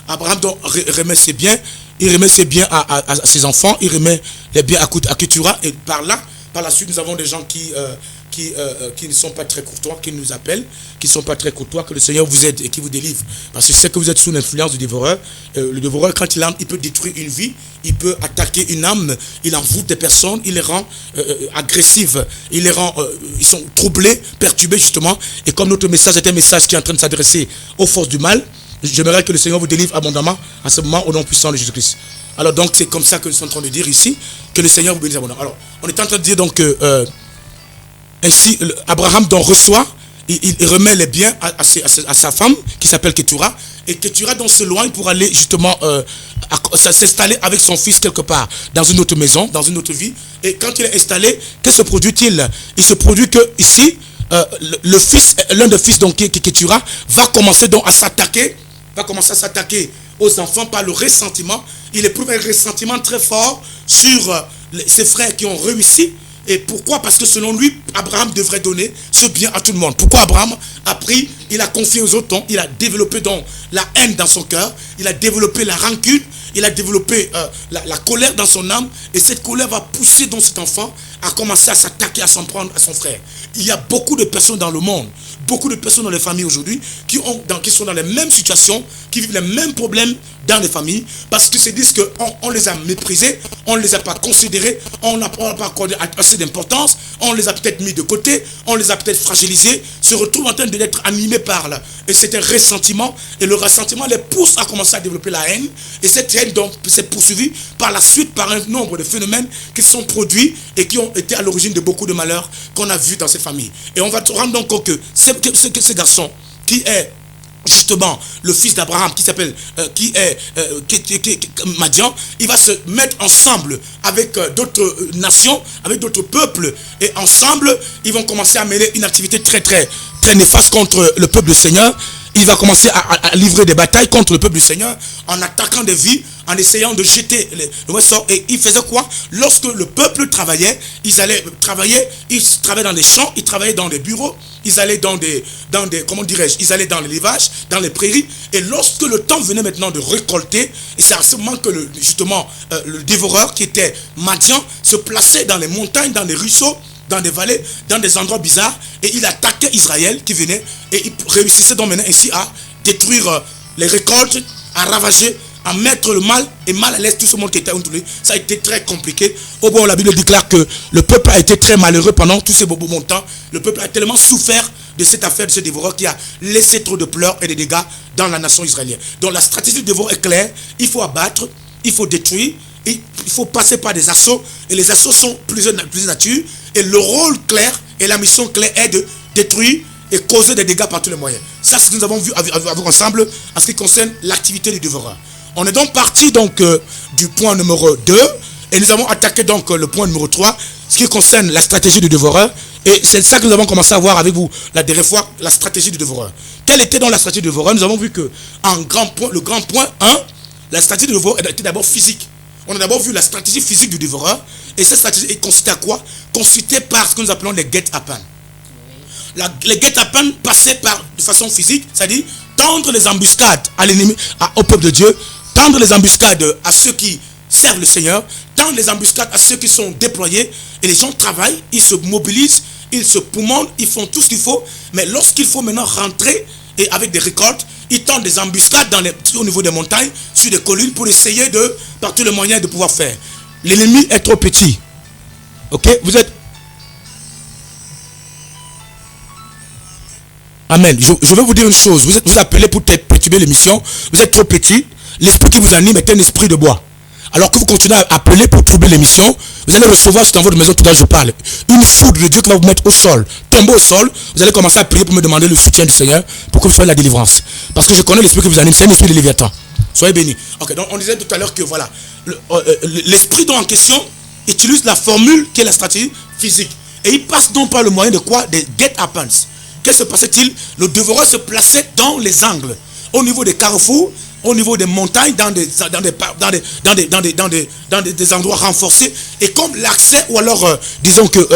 Abraham donc, remet ses biens, il remet ses biens à ses enfants, il remet les biens à Ketura, et par la suite, nous avons des gens qui ne sont pas très courtois, qui nous appellent, qui ne sont pas très courtois, que le Seigneur vous aide et qui vous délivre. Parce que c'est que vous êtes sous l'influence du dévoreur. Le dévoreur, quand il peut détruire une vie, il peut attaquer une âme, il envoûte des personnes, il les rend agressives, il les rend, ils sont troublés, perturbés justement. Et comme notre message est un message qui est en train de s'adresser aux forces du mal, j'aimerais que le Seigneur vous délivre abondamment à ce moment au nom puissant de Jésus-Christ. Alors donc c'est comme ça que nous sommes en train de dire ici, que le Seigneur vous bénisse abondamment. Alors on est en train de dire donc que ainsi Abraham donc reçoit, il remet les biens à sa femme qui s'appelle Ketura, et Ketura donc s'éloigne pour aller justement s'installer avec son fils quelque part dans une autre maison, dans une autre vie. Et quand il est installé, que se produit-il? Il se produit que ici le fils, l'un des fils donc Ketura va commencer donc à s'attaquer aux enfants par le ressentiment. Il éprouve un ressentiment très fort sur ses frères qui ont réussi. Et pourquoi? Parce que selon lui, Abraham devrait donner ce bien à tout le monde. Pourquoi Abraham a pris, il a confié aux autres, il a développé donc la haine dans son cœur, il a développé la rancune, il a développé la colère dans son âme, et cette colère va pousser donc cet enfant à commencer à s'attaquer, à s'en prendre à son frère. Il y a beaucoup de personnes dans le monde, beaucoup de personnes dans les familles aujourd'hui qui sont dans les mêmes situations, qui vivent les mêmes problèmes dans les familles, parce qu'ils se disent qu'on les a méprisés, on ne les a pas considérés, on n'a pas accordé assez d'importance, on les a peut-être mis de côté, on les a peut-être fragilisés, se retrouvent en train d'être animés par là. Et c'est un ressentiment, et le ressentiment les pousse à commencer à développer la haine, et cette haine donc s'est poursuivie par la suite par un nombre de phénomènes qui se sont produits et qui ont été à l'origine de beaucoup de malheurs qu'on a vus dans ces familles. Et on va se rendre donc compte que ce garçon qui est justement le fils d'Abraham, qui s'appelle Madian, il va se mettre ensemble avec d'autres nations, avec d'autres peuples, et ensemble ils vont commencer à mener une activité très très très néfaste contre le peuple du Seigneur. Il va commencer à livrer des batailles contre le peuple du Seigneur en attaquant des vies, en essayant de jeter le sort. Et il faisait quoi? Lorsque le peuple travaillait, ils travaillaient dans les champs, ils travaillaient dans les bureaux, ils allaient dans des comment dirais-je, ils allaient dans l'élevage, dans les prairies. Et lorsque le temps venait maintenant de récolter, et c'est à ce moment que le dévoreur qui était Madian se plaçait dans les montagnes, dans les ruisseaux, dans des vallées, dans des endroits bizarres, et il attaquait Israël qui venait, et il réussissait donc maintenant ainsi à détruire les récoltes, à ravager, à mettre le mal, et mal à l'aise tout ce monde qui était autour de lui. Ça a été très compliqué. Au bon, la Bible déclare que le peuple a été très malheureux pendant tous ces beaux montants. Le peuple a tellement souffert de cette affaire de ce dévoreur qui a laissé trop de pleurs et de dégâts dans la nation israélienne. Donc la stratégie du dévoreur est claire: il faut abattre, il faut détruire, il faut passer par des assauts, et les assauts sont plusieurs natures, et le rôle clair et la mission claire est de détruire et causer des dégâts par tous les moyens. Ça, c'est ce que nous avons vu avec ensemble en ce qui concerne l'activité du dévoreur. On est donc parti donc du point numéro 2, et nous avons attaqué donc le point numéro 3, ce qui concerne la stratégie du dévoreur. Et c'est ça que nous avons commencé à voir avec vous la dernière fois, la stratégie du dévoreur. Quelle était donc la stratégie du dévoreur? Nous avons vu que le grand point 1, la stratégie du dévoreur était d'abord physique. On a d'abord vu la stratégie physique du dévoreur, et cette stratégie consistait à quoi? Consistait par ce que nous appelons les guet-apens. Les guet-apens passaient de façon physique, c'est-à-dire tendre les embuscades à l'ennemi, au peuple de Dieu, tendre les embuscades à ceux qui servent le Seigneur, tendre les embuscades à ceux qui sont déployés, et les gens travaillent, ils se mobilisent, ils se poumonnent, ils font tout ce qu'il faut, mais lorsqu'il faut maintenant rentrer, et avec des récoltes, ils tendent des embuscades au niveau des montagnes, sur des collines, pour essayer par tous les moyens de pouvoir faire. L'ennemi est trop petit. Ok? Vous êtes... Amen. Je vais vous dire une chose. Vous appelez pour perturber l'émission. Vous êtes trop petit. L'esprit qui vous anime est un esprit de bois. Alors que vous continuez à appeler pour troubler l'émission, vous allez recevoir dans votre maison tout à l'heure je parle. Une foudre de Dieu qui va vous mettre au sol. Tomber au sol. Vous allez commencer à prier pour me demander le soutien du Seigneur pour que vous soyez la délivrance. Parce que je connais l'esprit qui vous anime. C'est un esprit de Léviathan. Soyez bénis. Ok, donc on disait tout à l'heure que voilà. L'esprit en question utilise la formule qui est la stratégie physique. Et il passe donc par le moyen de quoi? Des get-happens. Qu'est-ce que se passait-il? Le dévoreur se plaçait dans les angles, au niveau des carrefours, au niveau des montagnes, dans des endroits renforcés. Et comme l'accès, ou alors disons que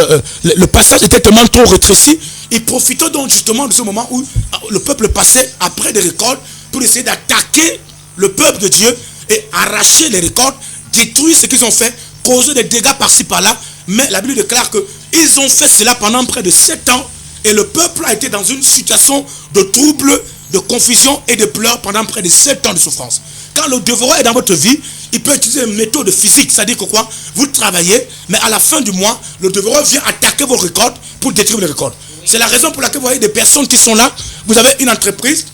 le passage était tellement trop rétréci, ils profitaient donc justement de ce moment où le peuple passait après des récoltes pour essayer d'attaquer le peuple de Dieu et arracher les récoltes, détruire ce qu'ils ont fait, causer des dégâts par-ci par-là. Mais la Bible déclare qu'ils ont fait cela pendant près de 7 ans et le peuple a été dans une situation de trouble, de confusion et de pleurs pendant près de 7 ans de souffrance. Quand le dévoreur est dans votre vie, il peut utiliser une méthode physique, c'est-à-dire que quoi? Vous travaillez, mais à la fin du mois, le dévoreur vient attaquer vos récoltes pour détruire les récoltes. C'est la raison pour laquelle vous voyez des personnes qui sont là, vous avez une entreprise,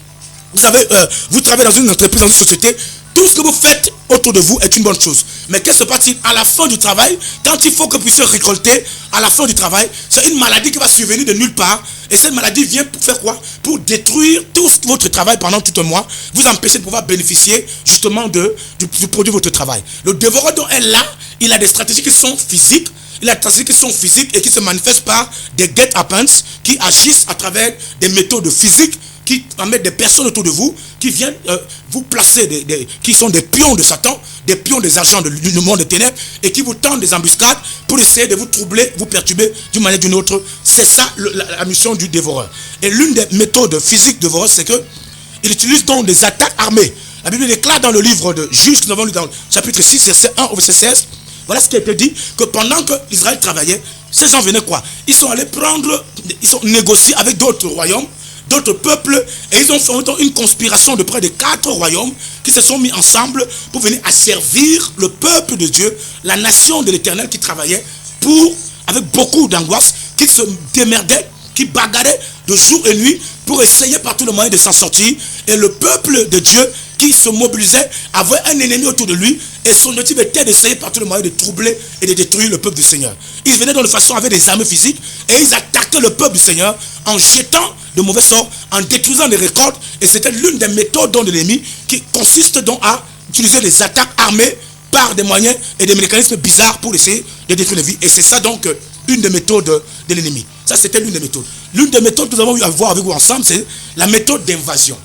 vous travaillez dans une entreprise, dans une société, tout ce que vous faites autour de vous est une bonne chose. Mais qu'est-ce qui se passe à la fin du travail, quand il faut que vous puissiez récolter à la fin du travail, c'est une maladie qui va survenir de nulle part. Et cette maladie vient pour faire quoi? Pour détruire tout votre travail pendant tout un mois, vous empêcher de pouvoir bénéficier justement du produit de votre travail. Le dévoreur dont est là, il a des stratégies qui sont physiques, il a des stratégies qui sont physiques et qui se manifestent par des get-happens qui agissent à travers des méthodes physiques, qui mettent des personnes autour de vous, qui viennent vous placer, qui sont des pions de Satan, des pions des agents du monde des ténèbres, et qui vous tendent des embuscades pour essayer de vous troubler, vous perturber d'une manière ou d'une autre. C'est ça la mission du dévoreur. Et l'une des méthodes physiques du dévoreur, c'est qu'il utilise donc des attaques armées. La Bible déclare dans le livre de Juges, que nous avons lu dans le chapitre 6, verset 1 au verset 16, voilà ce qui a été dit, que pendant que Israël travaillait, ces gens venaient quoi? Ils sont allés ils ont négocié avec d'autres royaumes, d'autres peuples, et ils ont fait une conspiration de près de 4 royaumes qui se sont mis ensemble pour venir asservir le peuple de Dieu, la nation de l'Éternel qui travaillait avec beaucoup d'angoisse, qui se démerdaient, qui bagarraient de jour et nuit pour essayer par tous les moyens de s'en sortir. Et le peuple de Dieu qui se mobilisait avait un ennemi autour de lui, et son objectif était d'essayer par tous les moyens de troubler et de détruire le peuple du Seigneur. Ils venaient de façon avec des armes physiques et ils attaquaient le peuple du Seigneur en jetant de mauvais sorts, en détruisant les récoltes. Et c'était l'une des méthodes de l'ennemi qui consiste donc à utiliser les attaques armées par des moyens et des mécanismes bizarres pour essayer de détruire les vies. Et c'est ça donc une des méthodes de l'ennemi. Ça c'était l'une des méthodes. L'une des méthodes que nous avons eu à voir avec vous ensemble, c'est la méthode d'invasion.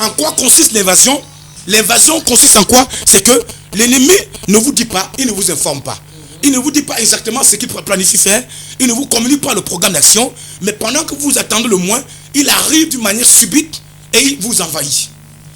En quoi consiste l'invasion? L'invasion consiste en quoi? C'est que l'ennemi ne vous dit pas, il ne vous informe pas. Il ne vous dit pas exactement ce qu'il planifie faire. Il ne vous communique pas le programme d'action. Mais pendant que vous attendez le moins, il arrive d'une manière subite et il vous envahit.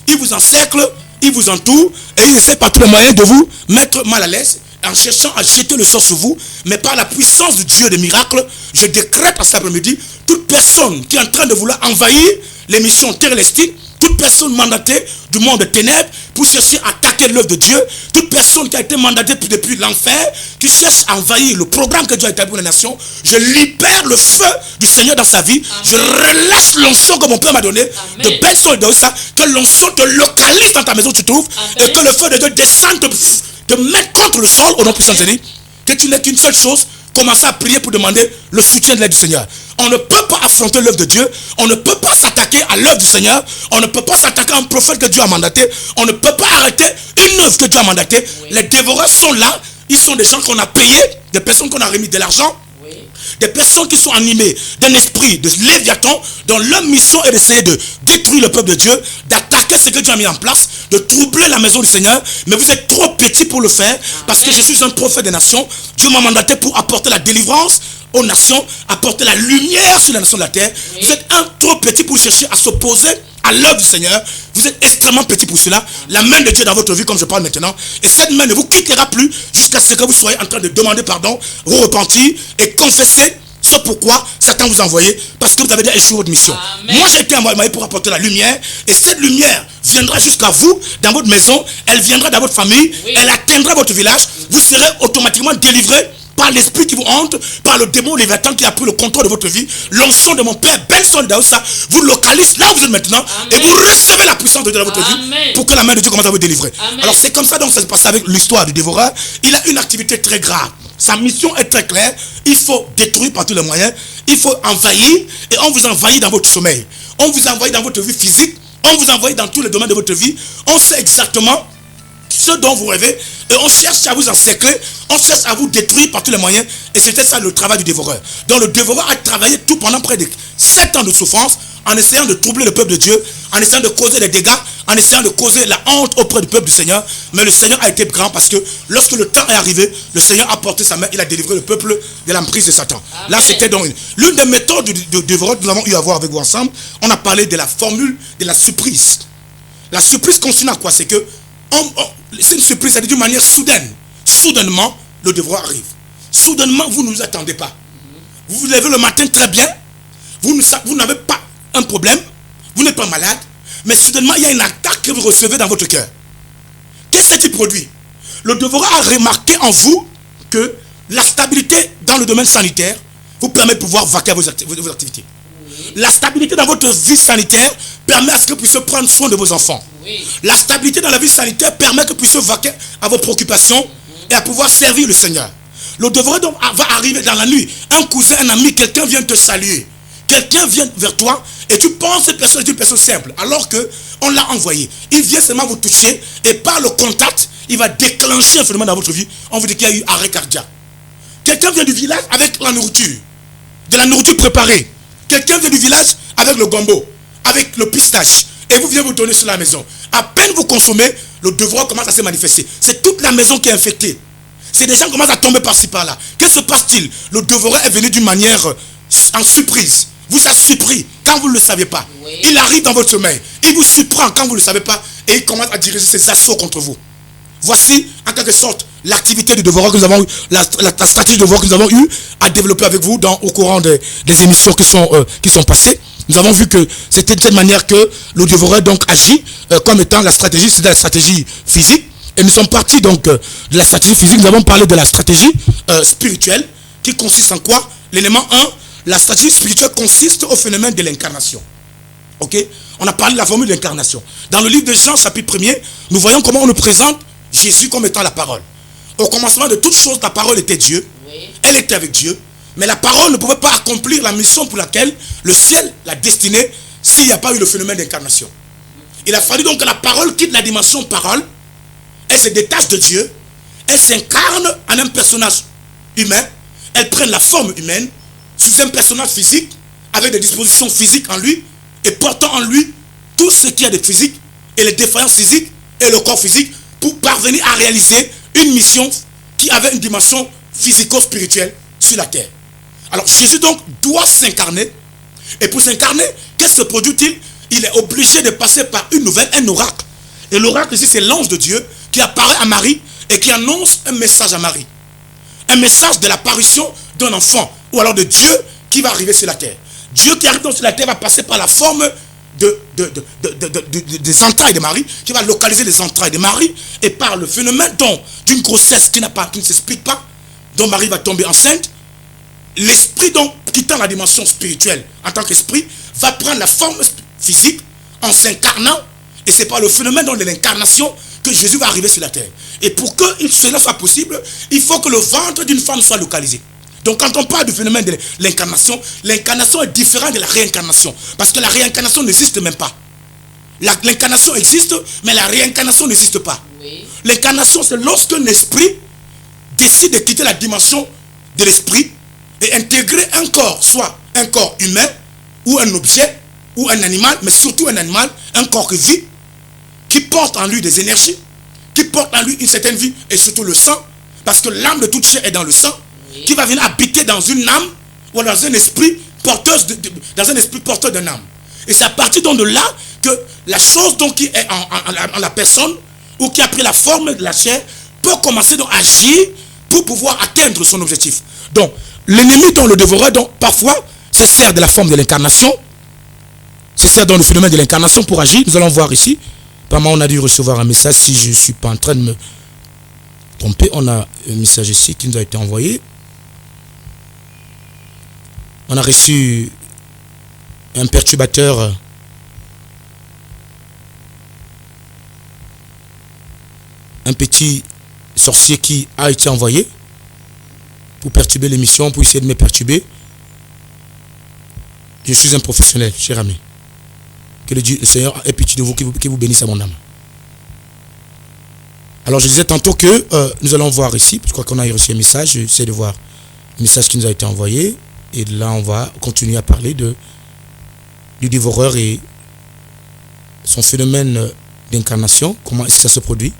Il vous encercle, il vous entoure et il essaie par tous les moyens de vous mettre mal à l'aise en cherchant à jeter le sort sur vous. Mais par la puissance du Dieu des miracles, je décrète à cet après-midi, toute personne qui est en train de vouloir envahir les missions terrestres, toute personne mandatée du monde des ténèbres pour chercher à attaquer l'œuvre de Dieu, toute personne qui a été mandatée depuis l'enfer, qui cherche à envahir le programme que Dieu a établi pour les nations, je libère le feu du Seigneur dans sa vie. Amen. Je relâche l'onction que mon Père m'a donné, de Benson et de ça, que l'onction te localise dans ta maison où tu te trouves, et que le feu de Dieu descende te mettre contre le sol au nom puissant de Jésus. Que tu n'aies qu'une seule chose, commencer à prier pour demander le soutien de l'aide du Seigneur. On ne peut pas affronter l'œuvre de Dieu. On ne peut pas s'attaquer à l'œuvre du Seigneur. On ne peut pas s'attaquer à un prophète que Dieu a mandaté. On ne peut pas arrêter une œuvre que Dieu a mandatée. Oui. Les dévoreurs sont là. Ils sont des gens qu'on a payés, des personnes qu'on a remis de l'argent. Oui. Des personnes qui sont animées d'un esprit de Léviathan, dont leur mission est d'essayer de détruire le peuple de Dieu, d'attaquer ce que Dieu a mis en place, de troubler la maison du Seigneur. Mais vous êtes trop petit pour le faire. Amen. Parce que je suis un prophète des nations. Dieu m'a mandaté pour apporter la délivrance aux nations, apporter la lumière sur la nation de la terre. Oui. Vous êtes un trop petit pour chercher à s'opposer à l'œuvre du Seigneur. Vous êtes extrêmement petit pour cela. La main de Dieu dans votre vie, comme je parle maintenant, et cette main ne vous quittera plus jusqu'à ce que vous soyez en train de demander pardon, vous repentir et confesser ce pourquoi Satan vous a envoyé, parce que vous avez déjà échoué votre mission. Amen. Moi j'ai été envoyé pour apporter la lumière, et cette lumière viendra jusqu'à vous, dans votre maison, elle viendra dans votre famille, oui. Elle atteindra votre village, vous serez automatiquement délivré par l'esprit qui vous hante, par le démon Léviathan qui a pris le contrôle de votre vie. L'onction de mon Père Benson Daoussa vous localise là où vous êtes maintenant. Amen. Et vous recevez la puissance de Dieu dans votre Amen. Vie pour que la main de Dieu commence à vous délivrer. Amen. Alors c'est comme ça donc ça se passe avec l'histoire du dévoreur. Il a une activité très grave. Sa mission est très claire. Il faut détruire par tous les moyens. Il faut envahir, et on vous envahit dans votre sommeil. On vous envahit dans votre vie physique. On vous envahit dans tous les domaines de votre vie. On sait exactement ce dont vous rêvez, et on cherche à vous encercler, on cherche à vous détruire par tous les moyens, et c'était ça le travail du dévoreur. Donc le dévoreur a travaillé tout pendant près de 7 ans de souffrance, en essayant de troubler le peuple de Dieu, en essayant de causer des dégâts, en essayant de causer la honte auprès du peuple du Seigneur. Mais le Seigneur a été grand parce que lorsque le temps est arrivé, le Seigneur a porté sa main, il a délivré le peuple de l'emprise de Satan. Amen. Là, c'était donc l'une des méthodes de dévoreur que nous avons eu à voir avec vous ensemble. On a parlé de la formule de la surprise. La surprise consiste à quoi? C'est que c'est une surprise, c'est d'une manière soudaine. Soudainement, le dévoreur arrive. Soudainement, vous ne vous attendez pas. Vous vous levez le matin très bien. Vous n'avez pas un problème. Vous n'êtes pas malade. Mais soudainement, il y a une attaque que vous recevez dans votre cœur. Qu'est-ce qui produit? Le dévoreur a remarqué en vous que la stabilité dans le domaine sanitaire vous permet de pouvoir vaquer à vos activités. Oui. La stabilité dans votre vie sanitaire permet à ce que vous puissiez prendre soin de vos enfants. Oui. La stabilité dans la vie sanitaire permet que vous puissiez vaquer à vos préoccupations et à pouvoir servir le Seigneur. Le dévoreur donc va arriver dans la nuit. Un cousin, un ami, quelqu'un vient te saluer. Quelqu'un vient vers toi et tu penses que cette personne est une personne simple alors qu'on l'a envoyé. Il vient seulement vous toucher et par le contact, il va déclencher un phénomène dans votre vie. On vous dit qu'il y a eu arrêt cardiaque. Quelqu'un vient du village avec la nourriture, de la nourriture préparée. Quelqu'un vient du village avec le gombo, avec le pistache et vous venez vous donner sur la maison. À peine vous consommez, le dévoreur commence à se manifester. C'est toute la maison qui est infectée. C'est des gens qui commencent à tomber par-ci par-là. Que se passe-t-il? Le dévoreur est venu d'une manière en surprise. Vous a surpris quand vous ne le savez pas. Oui. Il arrive dans votre sommeil. Il vous surprend quand vous ne le savez pas. Et il commence à diriger ses assauts contre vous. Voici en quelque sorte l'activité du dévoreur que nous avons eu, la stratégie de dévoreur que nous avons eu à développer avec vous au courant des émissions qui sont passées. Nous avons vu que c'était de cette manière que le dévoreur donc agit comme étant la stratégie, c'est la stratégie physique. Et nous sommes partis donc de la stratégie physique. Nous avons parlé de la stratégie spirituelle qui consiste en quoi? L'élément 1. La stratégie spirituelle consiste au phénomène de l'incarnation. Ok? On a parlé de la formule de l'incarnation. Dans le livre de Jean, chapitre 1er, nous voyons comment on nous présente Jésus comme étant la parole. Au commencement de toutes choses, la parole était Dieu. Oui. Elle était avec Dieu. Mais la parole ne pouvait pas accomplir la mission pour laquelle le ciel l'a destinée s'il n'y a pas eu le phénomène d'incarnation. Il a fallu donc que la parole quitte la dimension parole. Elle se détache de Dieu. Elle s'incarne en un personnage humain. Elle prend la forme humaine. Sous un personnage physique, avec des dispositions physiques en lui, et portant en lui tout ce qui est de physique, et les défaillances physiques, et le corps physique, pour parvenir à réaliser une mission qui avait une dimension physico-spirituelle sur la terre. Alors Jésus donc doit s'incarner, et pour s'incarner, qu'est-ce que produit-il? Il est obligé de passer par une nouvelle, un oracle. Et l'oracle ici, c'est l'ange de Dieu qui apparaît à Marie, et qui annonce un message à Marie. Un message de l'apparition d'un enfant, ou alors de Dieu qui va arriver sur la terre. Dieu qui arrive sur la terre va passer par la forme des entrailles de Marie, qui va localiser les entrailles de Marie, et par le phénomène d'une grossesse qui ne s'explique pas, dont Marie va tomber enceinte, l'esprit donc quittant la dimension spirituelle en tant qu'esprit, va prendre la forme physique en s'incarnant, et c'est par le phénomène de l'incarnation que Jésus va arriver sur la terre. Et pour que cela soit possible, il faut que le ventre d'une femme soit localisé. Donc quand on parle du phénomène de l'incarnation, l'incarnation est différente de la réincarnation. Parce que la réincarnation n'existe même pas. L'incarnation existe, mais la réincarnation n'existe pas. Oui. L'incarnation, c'est lorsque l'esprit décide de quitter la dimension de l'esprit et intégrer un corps, soit un corps humain, ou un objet, ou un animal, mais surtout un animal, un corps qui vit, qui porte en lui des énergies, qui porte en lui une certaine vie, et surtout le sang, parce que l'âme de toute chair est dans le sang, qui va venir habiter dans une âme ou dans un esprit porteur d'un âme. Et c'est à partir donc de là que la chose donc qui est en la personne ou qui a pris la forme de la chair peut commencer donc à agir pour pouvoir atteindre son objectif. Donc l'ennemi dont le dévoreur donc parfois se sert de la forme de l'incarnation, se sert dans le phénomène de l'incarnation pour agir. Nous allons voir ici. Apparemment on a dû recevoir un message, si je ne suis pas en train de me tromper, on a un message ici qui nous a été envoyé. On a reçu un perturbateur un petit sorcier qui a été envoyé pour perturber l'émission, pour essayer de me perturber. Je suis un professionnel, cher ami. Que le Seigneur ait pitié de vous, qui vous bénisse à mon âme. Alors je disais tantôt que nous allons voir ici, je crois qu'on a reçu un message, j'essaie de voir le message qui nous a été envoyé. Et là, on va continuer à parler du dévoreur et son phénomène d'incarnation, comment est-ce que ça se produit?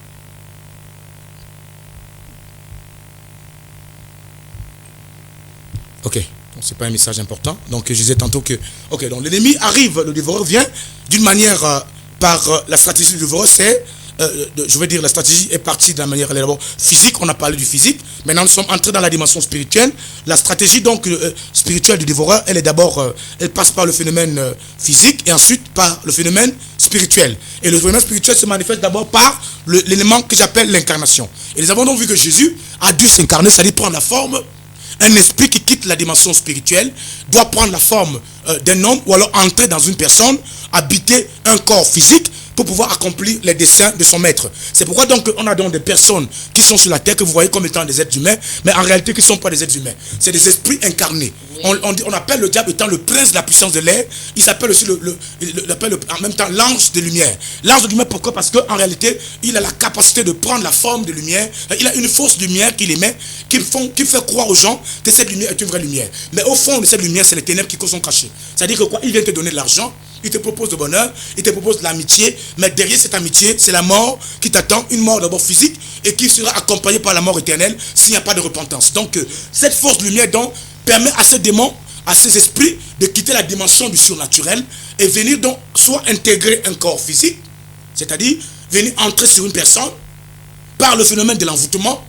Ok, c'est pas un message important. Donc je disais tantôt que, ok, donc l'ennemi arrive, le dévoreur vient d'une manière par la stratégie du dévoreur, c'est, je veux dire, la stratégie est partie de la manière d'abord physique, on a parlé du physique. Maintenant nous sommes entrés dans la dimension spirituelle. La stratégie donc spirituelle du dévoreur, elle est d'abord, elle passe par le phénomène physique et ensuite par le phénomène spirituel. Et le phénomène spirituel se manifeste d'abord par l'élément que j'appelle l'incarnation. Et nous avons donc vu que Jésus a dû s'incarner, c'est-à-dire prendre la forme. Un esprit qui quitte la dimension spirituelle doit prendre la forme d'un homme ou alors entrer dans une personne, habiter un corps physique pour pouvoir accomplir les desseins de son maître. C'est pourquoi donc on a donc des personnes qui sont sur la terre que vous voyez comme étant des êtres humains, mais en réalité qui ne sont pas des êtres humains. C'est des esprits incarnés. On appelle le diable étant le prince de la puissance de l'air. Il s'appelle aussi en même temps l'ange de lumière. L'ange de lumière, pourquoi? Parce qu'en réalité, il a la capacité de prendre la forme de lumière. Il a une fausse lumière qu'il émet, qui fait croire aux gens que cette lumière est une vraie lumière. Mais au fond de cette lumière, c'est les ténèbres qui sont cachées. C'est-à-dire que quoi? Il vient te donner de l'argent, il te propose de bonheur, il te propose de l'amitié, mais derrière cette amitié, c'est la mort qui t'attend, une mort d'abord physique et qui sera accompagnée par la mort éternelle s'il n'y a pas de repentance. Donc cette fausse lumière donc permet à ces démons, à ces esprits de quitter la dimension du surnaturel et venir donc soit intégrer un corps physique, c'est-à-dire venir entrer sur une personne par le phénomène de l'envoûtement,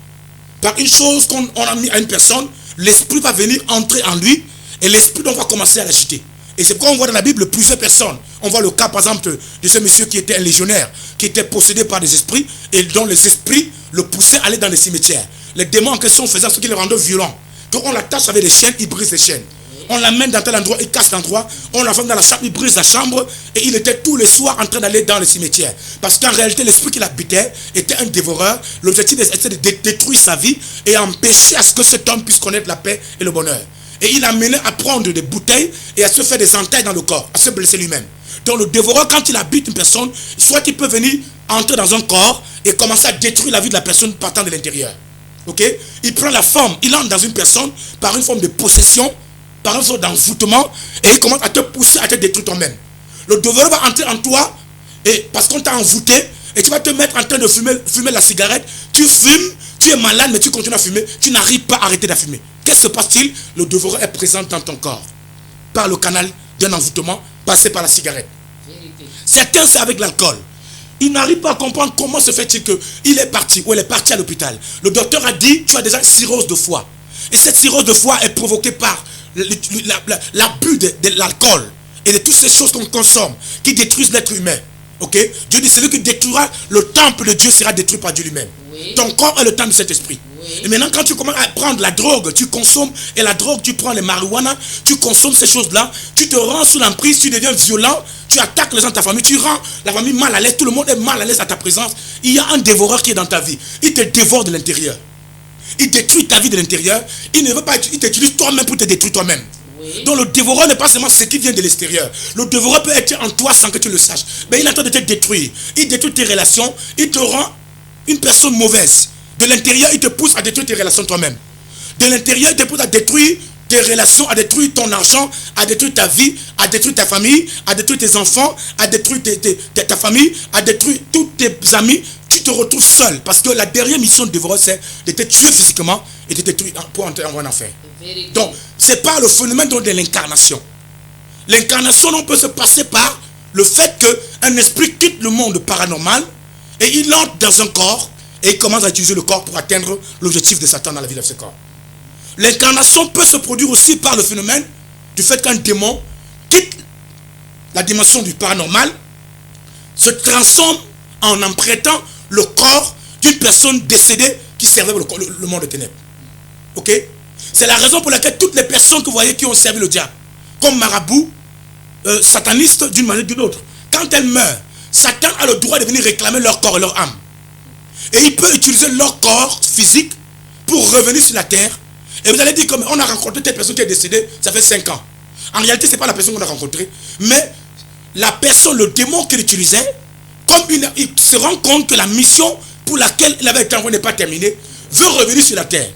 par une chose qu'on a mis à une personne, l'esprit va venir entrer en lui et l'esprit donc va commencer à l'agiter. Et c'est pourquoi on voit dans la Bible plusieurs personnes. On voit le cas par exemple de ce monsieur qui était un légionnaire, qui était possédé par des esprits et dont les esprits le poussaient à aller dans les cimetières. Les démons en question faisaient ce qui les rendait violents. Quand on l'attache avec des chaînes, il brise les chaînes. On l'amène dans tel endroit, il casse l'endroit. On l'enferme dans la chambre, il brise la chambre. Et il était tous les soirs en train d'aller dans les cimetières. Parce qu'en réalité, l'esprit qu'il habitait était un dévoreur. L'objectif était de détruire sa vie et empêcher à ce que cet homme puisse connaître la paix et le bonheur. Et il l'amenait à prendre des bouteilles et à se faire des entailles dans le corps, à se blesser lui-même. Donc le dévoreur, quand il habite une personne, soit il peut venir entrer dans un corps et commencer à détruire la vie de la personne partant de l'intérieur. Ok? Il prend la forme, il entre dans une personne par une forme de possession, par une forme d'envoûtement, et il commence à te pousser à te détruire toi-même. Le dévoreur va entrer en toi, et parce qu'on t'a envoûté, et tu vas te mettre en train de fumer la cigarette. Tu fumes, tu es malade, mais tu continues à fumer. Tu n'arrives pas à arrêter de fumer. Qu'est-ce qui se passe-t-il? Le dévoreur est présent dans ton corps, par le canal d'un envoûtement, passé par la cigarette. Certains, c'est avec l'alcool. Il n'arrive pas à comprendre comment se fait-il qu'il est parti, ou elle est partie à l'hôpital. Le docteur a dit, tu as déjà une cirrhose de foie. Et cette cirrhose de foie est provoquée par l'abus de l'alcool et de toutes ces choses qu'on consomme qui détruisent l'être humain. Ok? Dieu dit, celui qui détruira le temple de Dieu sera détruit par Dieu lui-même. Oui. Ton corps est le temple de cet esprit. Oui. Et maintenant, quand tu commences à prendre la drogue, tu consommes, et la drogue, tu prends les marijuana, tu consommes ces choses-là, tu te rends sous l'emprise, tu deviens violent, tu attaques les gens de ta famille, tu rends la famille mal à l'aise, tout le monde est mal à l'aise à ta présence. Il y a un dévoreur qui est dans ta vie. Il te dévore de l'intérieur. Il détruit ta vie de l'intérieur. Il ne veut pas, il t'utilise toi-même pour te détruire toi-même. Oui. Donc le dévoreur n'est pas seulement ce qui vient de l'extérieur. Le dévoreur peut être en toi sans que tu le saches. Mais il est en train de te détruire. Il détruit tes relations. Il te rend une personne mauvaise. De l'intérieur, il te pousse à détruire tes relations toi-même. De l'intérieur, il te pousse à détruire tes relations, à détruire ton argent, à détruire ta vie, à détruire ta famille, à détruire tes enfants, à détruire ta famille, à détruire tous tes amis. Tu te retrouves seul. Parce que la dernière mission de dévoreur, c'est de te tuer physiquement et de te détruire pour entrer en enfer. Donc, c'est pas le phénomène de l'incarnation. L'incarnation, on peut se passer par le fait qu'un esprit quitte le monde paranormal et il entre dans un corps et il commence à utiliser le corps pour atteindre l'objectif de Satan dans la vie de ce corps. L'incarnation peut se produire aussi par le phénomène du fait qu'un démon quitte la dimension du paranormal, se transforme en empruntant le corps d'une personne décédée qui servait le monde des ténèbres. Ok? C'est la raison pour laquelle toutes les personnes que vous voyez qui ont servi le diable, comme marabout, satanistes d'une manière ou d'une autre, quand elles meurent, Satan a le droit de venir réclamer leur corps et leur âme. Et il peut utiliser leur corps physique pour revenir sur la terre. Et vous allez dire comme on a rencontré telle personne qui est décédée, ça fait 5 ans. En réalité, ce n'est pas la personne qu'on a rencontrée, mais la personne, le démon qu'il utilisait, comme il se rend compte que la mission pour laquelle il avait été envoyé n'est pas terminée, veut revenir sur la terre.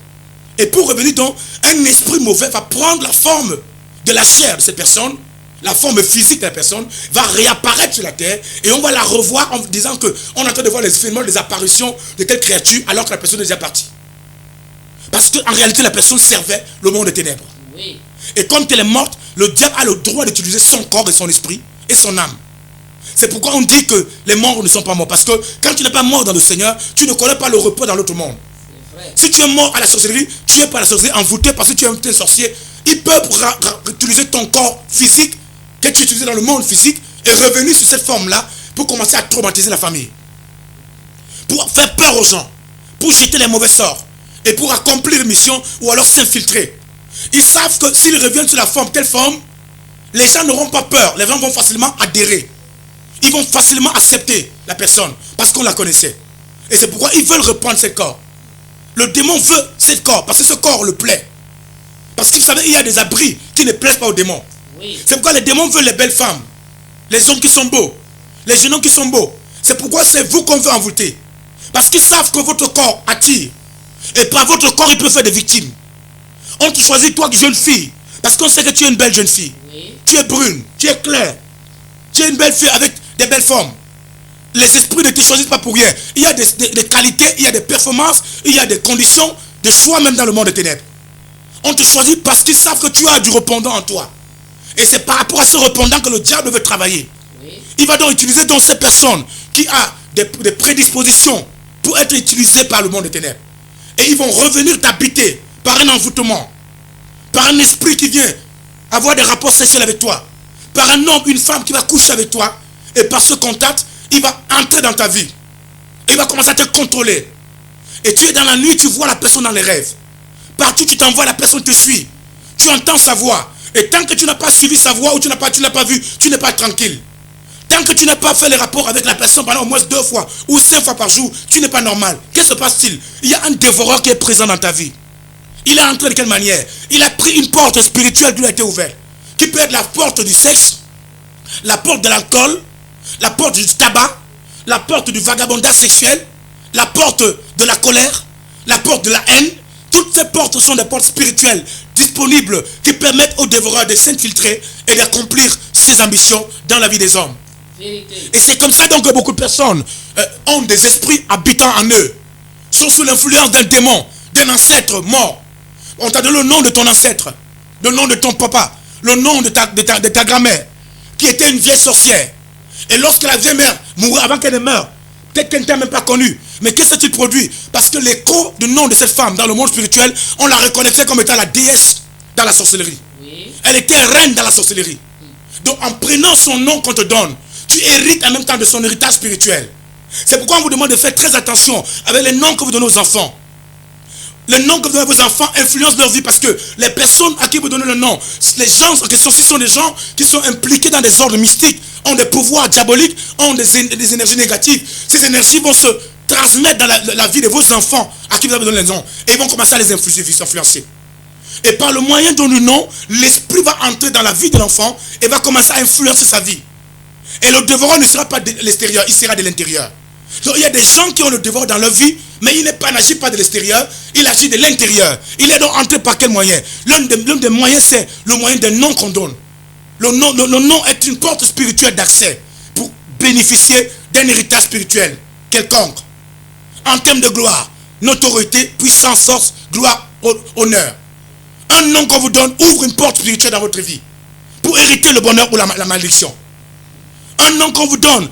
Et pour revenir donc, un esprit mauvais va prendre la forme de la chair de cette personne la forme physique de la personne va réapparaître sur la terre et on va la revoir en disant que on est en train de voir les phénomènes, les apparitions de telle créature alors que la personne est déjà partie. Parce qu'en réalité, la personne servait le monde des ténèbres. Oui. Et comme elle est morte, le diable a le droit d'utiliser son corps et son esprit et son âme. C'est pourquoi on dit que les morts ne sont pas morts. Parce que quand tu n'es pas mort dans le Seigneur, tu ne connais pas le repos dans l'autre monde. Si tu es mort à la sorcellerie, tu es par la sorcellerie envoûté parce que tu es un sorcier. Il peut utiliser ton corps physique que tu utilises dans le monde physique et revenir sur cette forme-là pour commencer à traumatiser la famille. Pour faire peur aux gens. Pour jeter les mauvais sorts. Et pour accomplir une mission ou alors s'infiltrer. Ils savent que s'ils reviennent sur la forme, telle forme, les gens n'auront pas peur. Les gens vont facilement adhérer. Ils vont facilement accepter la personne parce qu'on la connaissait. Et c'est pourquoi ils veulent reprendre ce corps. Le démon veut ce corps parce que ce corps le plaît. Parce que vous savez, il y a des abris qui ne plaisent pas aux démons. Oui. C'est pourquoi les démons veulent les belles femmes, les hommes qui sont beaux, les jeunes hommes qui sont beaux. C'est pourquoi c'est vous qu'on veut envoûter. Parce qu'ils savent que votre corps attire. Et par votre corps, ils peuvent faire des victimes. On te choisit, toi, jeune fille, parce qu'on sait que tu es une belle jeune fille. Oui. Tu es brune, tu es claire. Tu es une belle fille avec des belles formes. Les esprits ne te choisissent pas pour rien. Il y a des qualités, il y a des performances, il y a des conditions de choix même dans le monde des ténèbres. On te choisit parce qu'ils savent que tu as du répondant en toi. Et c'est par rapport à ce répondant que le diable veut travailler. Oui. Il va donc utiliser donc ces personnes qui ont des prédispositions pour être utilisées par le monde des ténèbres. Et ils vont revenir t'habiter par un envoûtement, par un esprit qui vient avoir des rapports sexuels avec toi, par un homme, une femme qui va coucher avec toi, et par ce contact, il va entrer dans ta vie. Il va commencer à te contrôler. Et tu es dans la nuit, tu vois la personne dans les rêves. Partout tu t'envoies, la personne te suit. Tu entends sa voix. Et tant que tu n'as pas suivi sa voix ou tu n'as pas vu, tu n'es pas tranquille. Tant que tu n'as pas fait les rapports avec la personne pendant au moins 2 fois ou 5 fois par jour, tu n'es pas normal. Qu'est-ce qui se passe-t-il? Il y a un dévoreur qui est présent dans ta vie. Il est entré de quelle manière? Il a pris une porte spirituelle qui lui a été ouverte. Qui peut être la porte du sexe, la porte de l'alcool, la porte du tabac, la porte du vagabondage sexuel, la porte de la colère, la porte de la haine. Toutes ces portes sont des portes spirituelles disponibles qui permettent aux dévoreurs de s'infiltrer et d'accomplir ses ambitions dans la vie des hommes. Et c'est comme ça donc que beaucoup de personnes ont des esprits habitant en eux, sont sous l'influence d'un démon, d'un ancêtre mort. On t'a donné le nom de ton ancêtre, le nom de ton papa, le nom de ta grand-mère, qui était une vieille sorcière. Et lorsque la vieille mère mourait, avant qu'elle ne meure, peut-être qu'elle ne t'a même pas connue. Mais qu'est-ce qu'il produit? Parce que l'écho du nom de cette femme dans le monde spirituel, on la reconnaissait comme étant la déesse dans la sorcellerie. Oui. Elle était reine dans la sorcellerie. Donc en prenant son nom qu'on te donne, tu hérites en même temps de son héritage spirituel. C'est pourquoi on vous demande de faire très attention avec les noms que vous donnez aux enfants. Les noms que vous donnez à vos enfants influencent leur vie parce que les personnes à qui vous donnez le nom, les gens en question, si ce sont des gens qui sont impliqués dans des ordres mystiques, ont des pouvoirs diaboliques, ont des énergies négatives, ces énergies vont se transmettre dans la vie de vos enfants à qui vous avez donné les noms et vont commencer à les influencer. Et par le moyen de le nom, l'esprit va entrer dans la vie de l'enfant et va commencer à influencer sa vie. Et le devoir ne sera pas de l'extérieur, il sera de l'intérieur. Donc il y a des gens qui ont le devoir dans leur vie, mais il n'agit pas de l'extérieur, il agit de l'intérieur. Il est donc entré par quel moyen? L'un des moyens, c'est le moyen des noms qu'on donne. Le nom est une porte spirituelle d'accès pour bénéficier d'un héritage spirituel quelconque. En termes de gloire, notoriété, puissance, force, gloire, honneur. Un nom qu'on vous donne ouvre une porte spirituelle dans votre vie pour hériter le bonheur ou la malédiction. Un nom qu'on vous donne